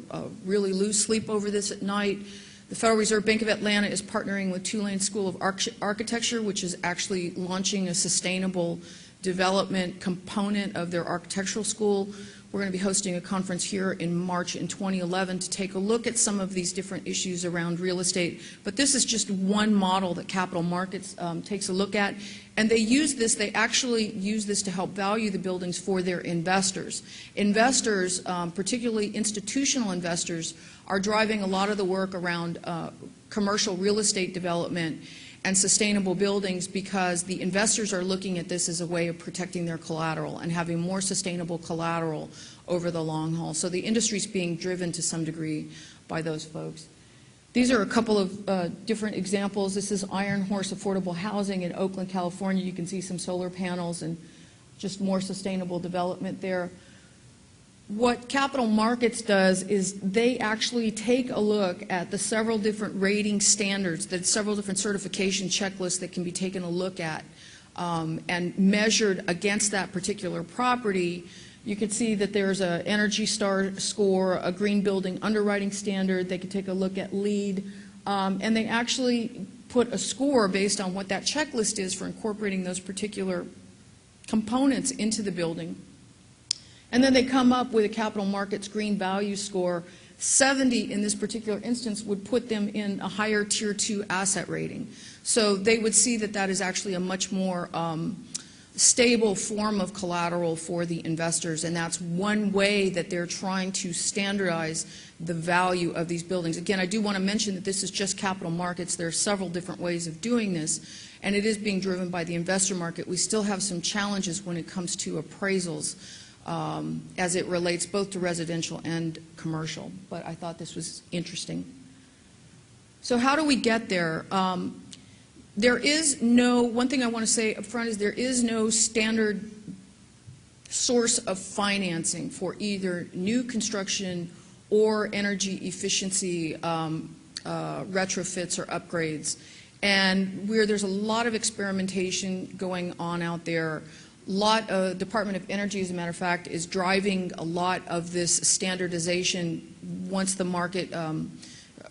really lose sleep over this at night, the Federal Reserve Bank of Atlanta is partnering with Tulane School of Architecture, which is actually launching a sustainable development component of their architectural school. We're going to be hosting a conference here in March in 2011 to take a look at some of these different issues around real estate. But this is just one model that capital markets takes a look at. And they actually use this to help value the buildings for their investors. Investors, particularly institutional investors, are driving a lot of the work around commercial real estate development and sustainable buildings because the investors are looking at this as a way of protecting their collateral and having more sustainable collateral over the long haul. So the industry is being driven to some degree by those folks. These are a couple of different examples. This is Iron Horse Affordable Housing in Oakland, California. You can see some solar panels and just more sustainable development there. What capital markets does is they actually take a look at the several different rating standards, the several different certification checklists that can be taken a look at and measured against that particular property. You can see that there's an Energy Star score, a green building underwriting standard. They can take a look at LEED, and they actually put a score based on what that checklist is for incorporating those particular components into the building. And then they come up with a capital markets green value score. 70 in this particular instance would put them in a higher tier 2 asset rating. So they would see that that is actually a much more stable form of collateral for the investors, and that's one way that they're trying to standardize the value of these buildings. Again, I do want to mention that this is just capital markets. There are several different ways of doing this, and it is being driven by the investor market. We still have some challenges when it comes to appraisals as it relates both to residential and commercial, but I thought this was interesting. So how do we get there? There is no, one thing I want to say up front is there is no standard source of financing for either new construction or energy efficiency retrofits or upgrades. And there's a lot of experimentation going on out there. Department of Energy, as a matter of fact, is driving a lot of this standardization once the market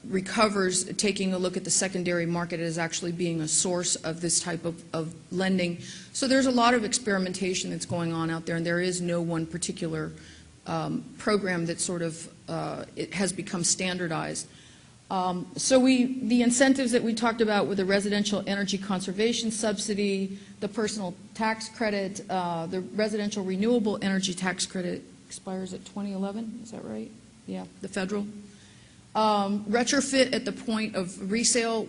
recovers, taking a look at the secondary market as actually being a source of this type of lending. So there's a lot of experimentation that's going on out there, and there is no one particular program that sort of it has become standardized. So the incentives that we talked about with the residential energy conservation subsidy, the personal tax credit, the residential renewable energy tax credit expires at 2011, is that right? Yeah, the federal. Retrofit at the point of resale.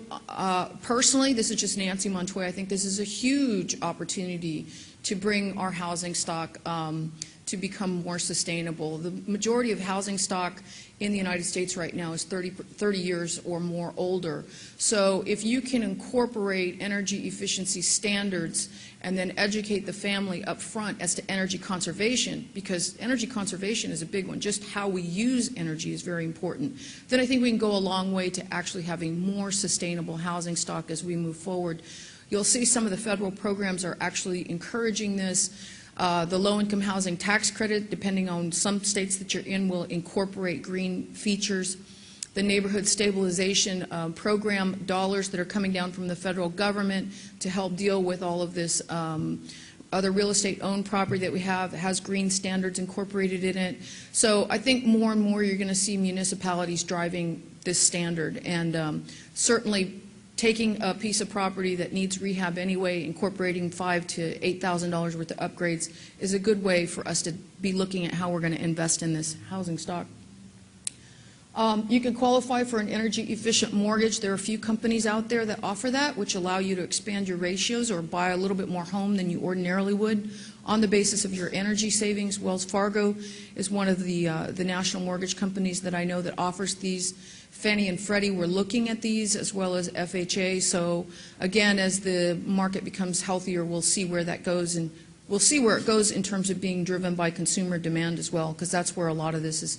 Personally, this is just Nancy Montoya. I think this is a huge opportunity to bring our housing stock to become more sustainable. The majority of housing stock in the United States right now is 30 years or more older. So if you can incorporate energy efficiency standards and then educate the family up front as to energy conservation, because energy conservation is a big one, just how we use energy is very important, then I think we can go a long way to actually having more sustainable housing stock as we move forward. You'll see some of the federal programs are actually encouraging this. The low-income housing tax credit, depending on some states that you're in, will incorporate green features. The neighborhood stabilization program dollars that are coming down from the federal government to help deal with all of this other real estate owned property that we have has green standards incorporated in it. So I think more and more you're going to see municipalities driving this standard, and certainly taking a piece of property that needs rehab anyway, incorporating $5,000 to $8,000 worth of upgrades is a good way for us to be looking at how we're going to invest in this housing stock. You can qualify for an energy efficient mortgage. There are a few companies out there that offer that, which allow you to expand your ratios or buy a little bit more home than you ordinarily would on the basis of your energy savings. Wells Fargo is one of the national mortgage companies that I know that offers these. Fannie and Freddie were looking at these, as well as FHA. So again, as the market becomes healthier, we'll see where that goes, and we'll see where it goes in terms of being driven by consumer demand as well, because that's where a lot of this is.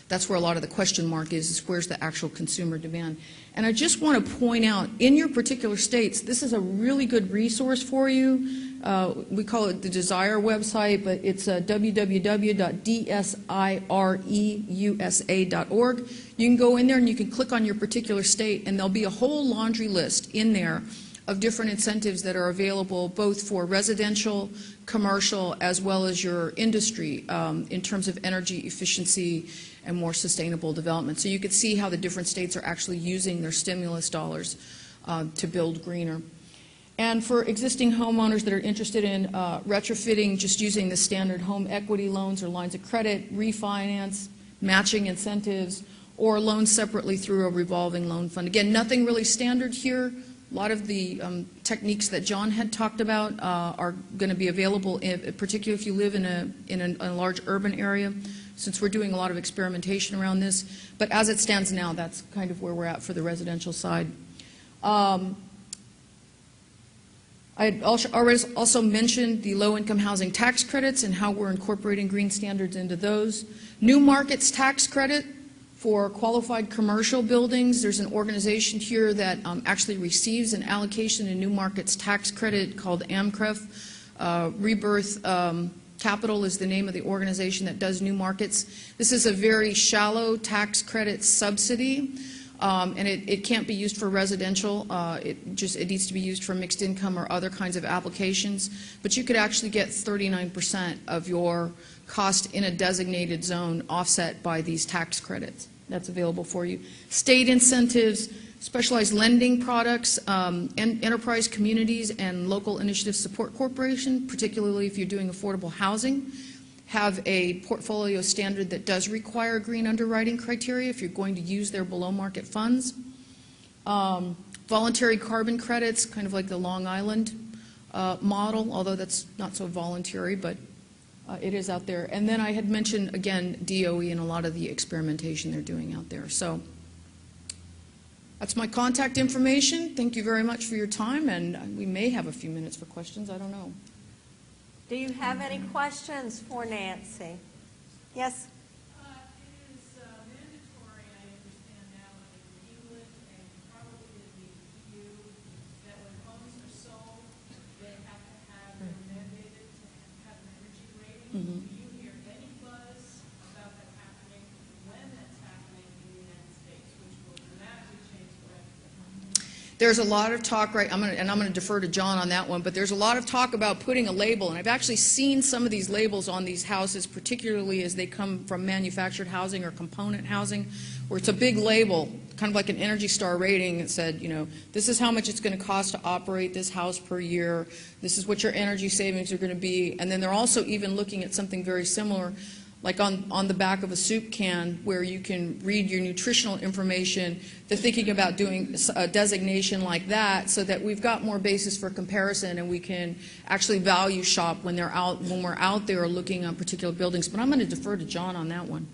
That's where a lot of the question mark is where's the actual consumer demand. And I just want to point out, in your particular states, this is a really good resource for you. We call it the Desire website, but it's www.desireusa.org. You can go in there and you can click on your particular state, and there'll be a whole laundry list in there of different incentives that are available both for residential, commercial, as well as your industry in terms of energy efficiency and more sustainable development. So you could see how the different states are actually using their stimulus dollars to build greener. And for existing homeowners that are interested in retrofitting, just using the standard home equity loans or lines of credit, refinance, matching incentives, or loans separately through a revolving loan fund. Again, nothing really standard here. A lot of the techniques that John had talked about are going to be available, particularly if you live in a large urban area, since we're doing a lot of experimentation around this. But as it stands now, that's kind of where we're at for the residential side. I had also mentioned the low-income housing tax credits and how we're incorporating green standards into those. New markets tax credit for qualified commercial buildings. There's an organization here that actually receives an allocation in new markets tax credit called AMCREF. Rebirth Capital is the name of the organization that does new markets. This is a very shallow tax credit subsidy, and it can't be used for residential. It needs to be used for mixed income or other kinds of applications. But you could actually get 39% of your cost in a designated zone offset by these tax credits. That's available for you. State incentives, specialized lending products, and enterprise communities and local initiative support corporation, particularly if you're doing affordable housing, have a portfolio standard that does require green underwriting criteria if you're going to use their below market funds. Voluntary carbon credits, kind of like the Long Island model, although that's not so voluntary, but it is out there. And then I had mentioned, again, DOE and a lot of the experimentation they're doing out there. So that's my contact information. Thank you very much for your time, and we may have a few minutes for questions. I don't know. Do you have any questions for Nancy? Yes? It is mandatory, I understand now, in England and probably in the EU, that when homes are sold, they have to have, they're mandated to have an energy rating. Do you hear any buzz about that happening, when that's happening in the United States, which will dramatically change the way? There's a lot of talk, right, I'm going to defer to John on that one, but there's a lot of talk about putting a label, and I've actually seen some of these labels on these houses, particularly as they come from manufactured housing or component housing, where it's a big label, kind of like an Energy Star rating that said, you know, this is how much it's going to cost to operate this house per year, this is what your energy savings are going to be, and then they're also even looking at something very similar. like on the back of a soup can where you can read your nutritional information. They're thinking about doing a designation like that so that we've got more basis for comparison and we can actually value shop when we're out there looking at particular buildings. But I'm going to defer to John on that one.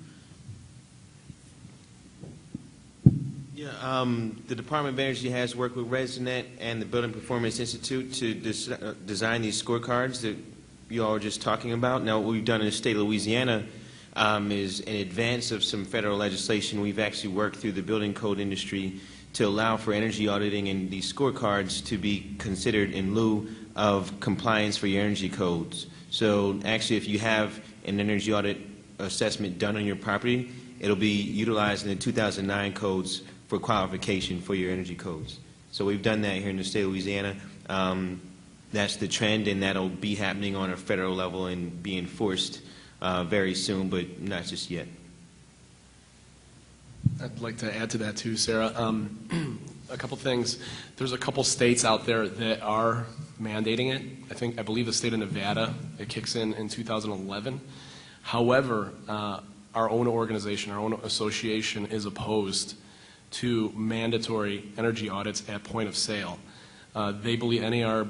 Yeah, the Department of Energy has worked with ResNet and the Building Performance Institute to design these scorecards that you all were just talking about. Now, what we've done in the state of Louisiana is in advance of some federal legislation, we've actually worked through the building code industry to allow for energy auditing and these scorecards to be considered in lieu of compliance for your energy codes. So actually, if you have an energy audit assessment done on your property, it'll be utilized in the 2009 codes for qualification for your energy codes. So we've done that here in the state of Louisiana. That's the trend, and that'll be happening on a federal level and be enforced very soon, but not just yet. I'd like to add to that too, Sarah. A couple things. There's a couple states out there that are mandating it. I believe the state of Nevada, it kicks in 2011. However, our own organization, our own association is opposed to mandatory energy audits at point of sale. They believe NAR's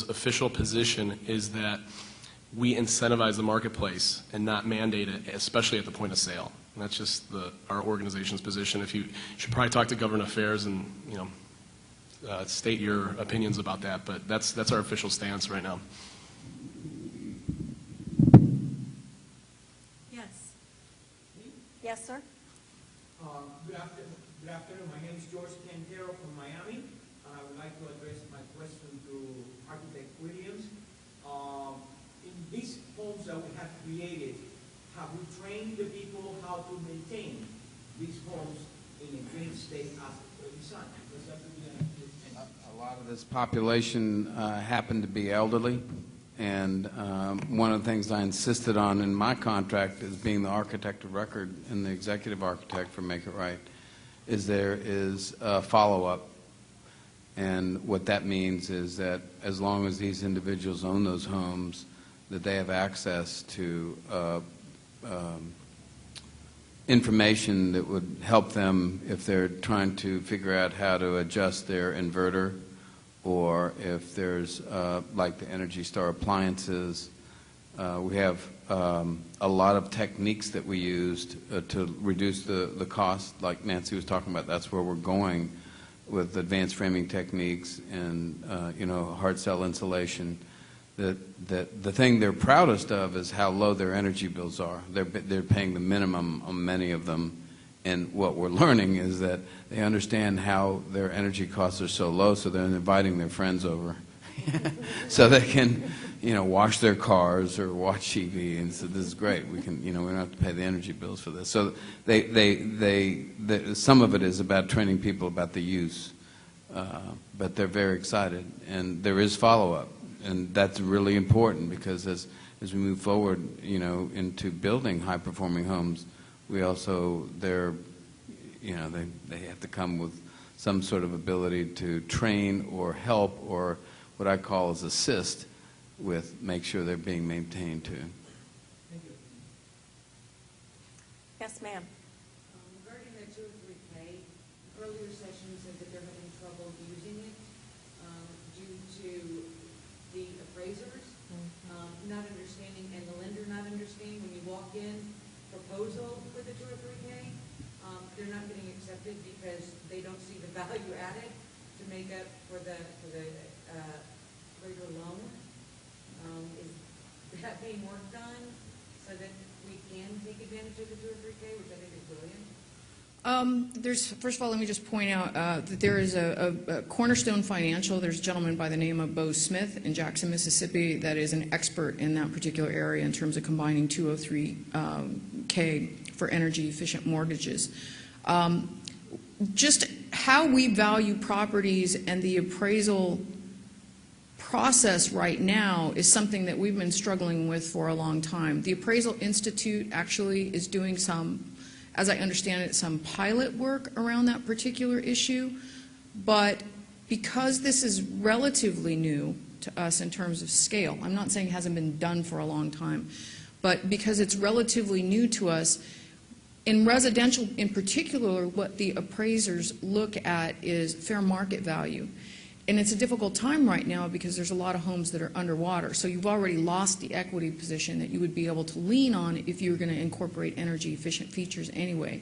official position is that we incentivize the marketplace and not mandate it, especially at the point of sale. And that's just our organization's position. You should probably talk to Government Affairs and state your opinions about that. But that's our official stance right now. Yes. Yes, sir. Good afternoon. My name is George Quintero from Miami. I would like to address my question to Architect Williams. In these homes that we have created, have we trained the people how to maintain these homes in a green state as designed? Because that would be a lot of this population happened to be elderly, and one of the things I insisted on in my contract as being the architect of record and the executive architect for Make It Right is there is follow-up. And what that means is that as long as these individuals own those homes, that they have access to information that would help them if they're trying to figure out how to adjust their inverter, or if there's, like the Energy Star appliances, we have a lot of techniques that we used to reduce the cost, like Nancy was talking about. That's where we're going with advanced framing techniques and hard cell insulation. That the thing they're proudest of is how low their energy bills are. They're paying the minimum on many of them, and what we're learning is that they understand how their energy costs are so low, so they're inviting their friends over so they can wash their cars or watch TV, and so this is great. We can we don't have to pay the energy bills for this. So some of it is about training people about the use, but they're very excited, and there is follow-up. And that's really important because as we move forward, into building high-performing homes, we also they have to come with some sort of ability to train or help or what I call as assist with make sure they're being maintained too. Thank you. Yes, ma'am. Regarding the 203K, earlier session said that they're having trouble using it due to the appraisers not understanding and the lender not understanding. When you walk in, proposal with the 203K, they're not getting accepted because they don't see the value added to make up for the greater loan. Is that being worked on so that we can take advantage of the 203K, which I think is brilliant? First of all, let me just point out that there is a Cornerstone Financial. There's a gentleman by the name of Bo Smith in Jackson, Mississippi, that is an expert in that particular area in terms of combining 203K for energy-efficient mortgages. Just how we value properties and the appraisal process right now is something that we've been struggling with for a long time. The Appraisal Institute actually is doing some, as I understand it, some pilot work around that particular issue, but because this is relatively new to us in terms of scale, I'm not saying it hasn't been done for a long time, But because it's relatively new to us, in residential in particular, what the appraisers look at is fair market value. And it's a difficult time right now because there's a lot of homes that are underwater. So you've already lost the equity position that you would be able to lean on if you were going to incorporate energy efficient features anyway.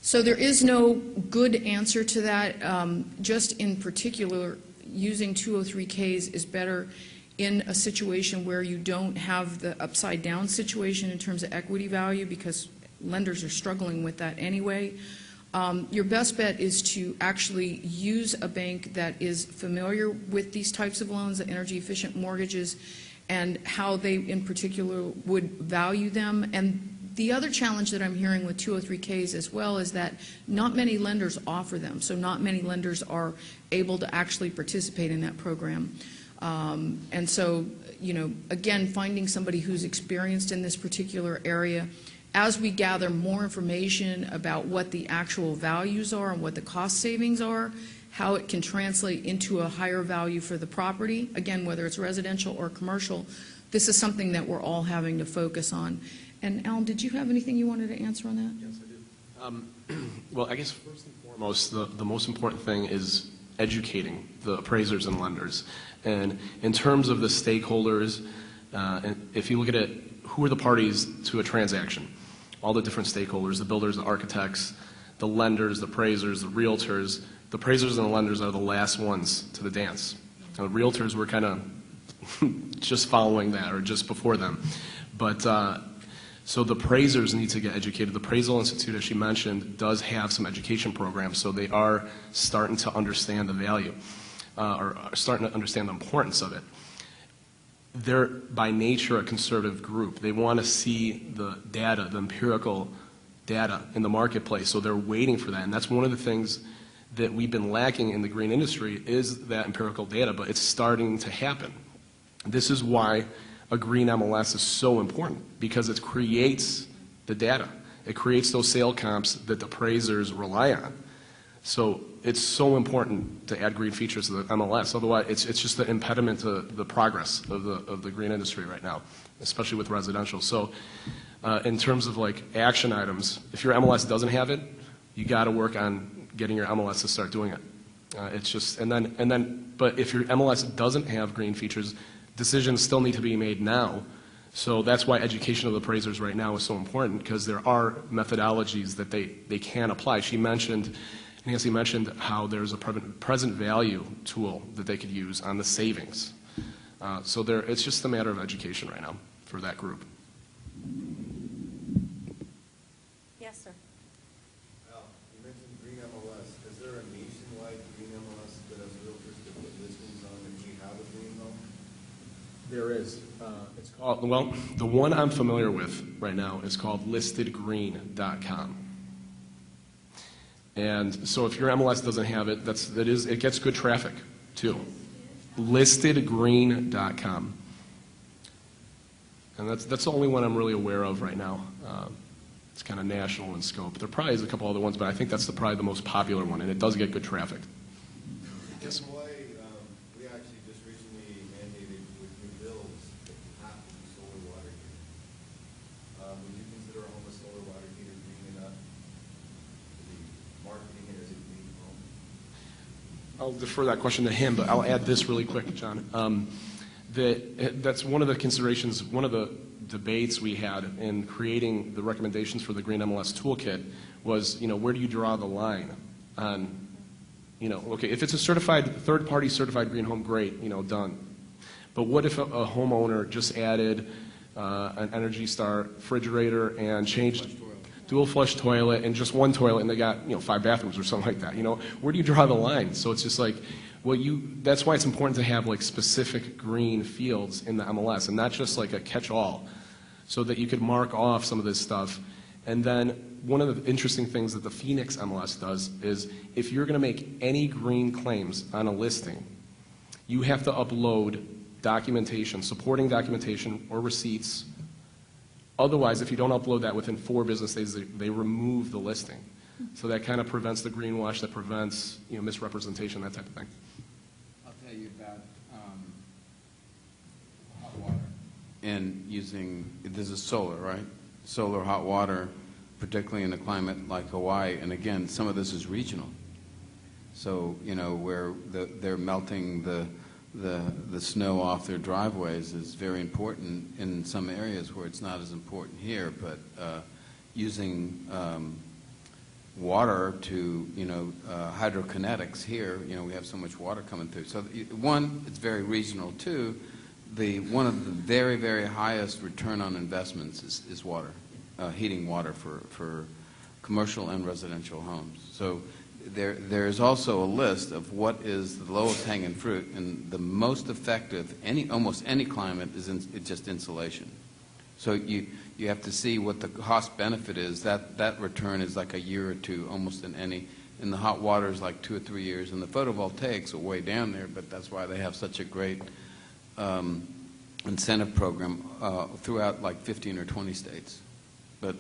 So there is no good answer to that. Just in particular, using 203Ks is better in a situation where you don't have the upside down situation in terms of equity value, because lenders are struggling with that anyway. Your best bet is to actually use a bank that is familiar with these types of loans, the energy efficient mortgages, and how they in particular would value them. And the other challenge that I'm hearing with 203Ks as well is that not many lenders offer them, so not many lenders are able to actually participate in that program. And so, you know, again, finding somebody who's experienced in this particular area, as we gather more information about what the actual values are and what the cost savings are, how it can translate into a higher value for the property, again, whether it's residential or commercial, this is something that we're all having to focus on. And Al, did you have anything you wanted to answer on that? Yes, I do. Well, I guess first and foremost, the most important thing is educating the appraisers and lenders. And in terms of the stakeholders, and if you look at it, who are the parties to a transaction? All the different stakeholders, the builders, the architects, the lenders, the appraisers, the realtors. The appraisers and the lenders are the last ones to the dance. The realtors were kind of just following that or just before them. But so the appraisers need to get educated. The Appraisal Institute, as she mentioned, does have some education programs, so they are starting to understand the value or are starting to understand the importance of it. They're by nature a conservative group. They want to see the data, the empirical data in the marketplace, so they're waiting for that. And that's one of the things that we've been lacking in the green industry is that empirical data, but it's starting to happen. This is why a green MLS is so important, because it creates the data. It creates those sale comps that the appraisers rely on. So it's so important to add green features to the MLS. Otherwise, it's just the impediment to the progress of the green industry right now, especially with residential. So in terms of like action items, if your MLS doesn't have it, you got to work on getting your MLS to start doing it. It's just but if your MLS doesn't have green features, decisions still need to be made now. So that's why education of the appraisers right now is so important, because there are methodologies that they can apply. Nancy mentioned how there's a present value tool that they could use on the savings. So it's just a matter of education right now for that group. Yes, sir. Al, you mentioned green MLS. Is there a nationwide green MLS that has realtors that put listings on if we have a green home? There is. It's called, well, the one I'm familiar with right now is called listedgreen.com. And so if your MLS doesn't have it, it gets good traffic too. Listedgreen.com. And that's the only one I'm really aware of right now. It's kind of national in scope. There probably is a couple other ones, but I think that's probably the most popular one, and it does get good traffic. Yes. We actually just recently mandated with new bills that you have to be solar water heater. Would you consider a home a solar water heater green enough to be marketing it as a green home? I'll defer that question to him, but I'll add this really quick, John. That's one of the considerations, one of the debates we had in creating the recommendations for the Green MLS Toolkit was, where do you draw the line on, okay, if it's a third-party certified green home, great, done. But what if a homeowner just added an Energy Star refrigerator and changed dual flush toilet and just one toilet, and they got 5 bathrooms or something like that? Where do you draw the line? So it's just like, that's why it's important to have like specific green fields in the MLS and not just like a catch-all, so that you could mark off some of this stuff. And then one of the interesting things that the Phoenix MLS does is if you're going to make any green claims on a listing, you have to upload documentation, supporting documentation or receipts. Otherwise, if you don't upload that within 4 business days, they remove the listing. So that kind of prevents the greenwash, that prevents misrepresentation, that type of thing. I'll tell you about hot water. in using, this is solar, right? Solar hot water, particularly in a climate like Hawaii. And again, some of this is regional. So, you know, where they're melting the snow off their driveways is very important in some areas where it's not as important here. But using water to, you know, hydrokinetics here, you know, we have so much water coming through. So one, it's very regional. Two, one of the very, very highest return on investments is water, heating water for commercial and residential homes. So there's also a list of what is the lowest hanging fruit, and the most effective, almost any climate, is just insulation. So you have to see what the cost benefit is. That return is like a year or two, almost in any. In the hot water is like 2 or 3 years, and the photovoltaics are way down there. But that's why they have such a great incentive program throughout like 15 or 20 states. But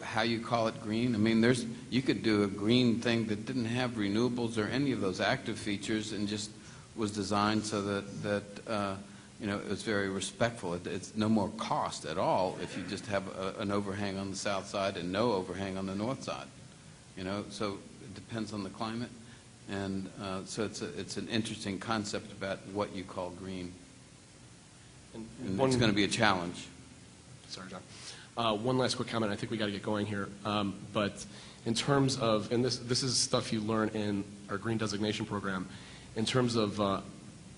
how you call it green? I mean, you could do a green thing that didn't have renewables or any of those active features, and just was designed so that you know, it was very respectful. It's no more cost at all if you just have an overhang on the south side and no overhang on the north side. You know, so it depends on the climate, and so it's an interesting concept about what you call green, and it's going to be a challenge. Sorry, John. One last quick comment. I think we got to get going here. But in terms of, and this is stuff you learn in our green designation program, in terms of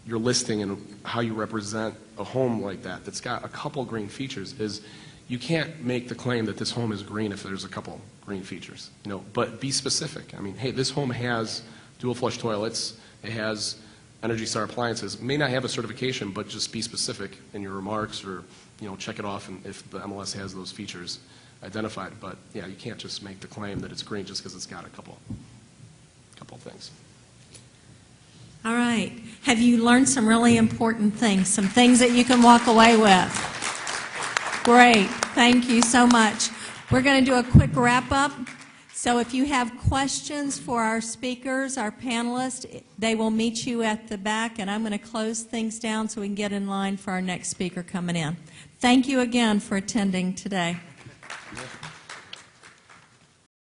your listing and how you represent a home like that that's got a couple green features, is you can't make the claim that this home is green if there's a couple green features. You know, but be specific. I mean, hey, this home has dual flush toilets. It has Energy Star appliances. May not have a certification, but just be specific in your remarks, or, you know, check it off and if the MLS has those features identified. But yeah, you can't just make the claim that it's green just because it's got a couple things. All right. Have you learned some really important things, some things that you can walk away with? Great. Thank you so much. We're going to do a quick wrap-up. So if you have questions for our speakers, our panelists, they will meet you at the back, and I'm going to close things down so we can get in line for our next speaker coming in. Thank you again for attending today.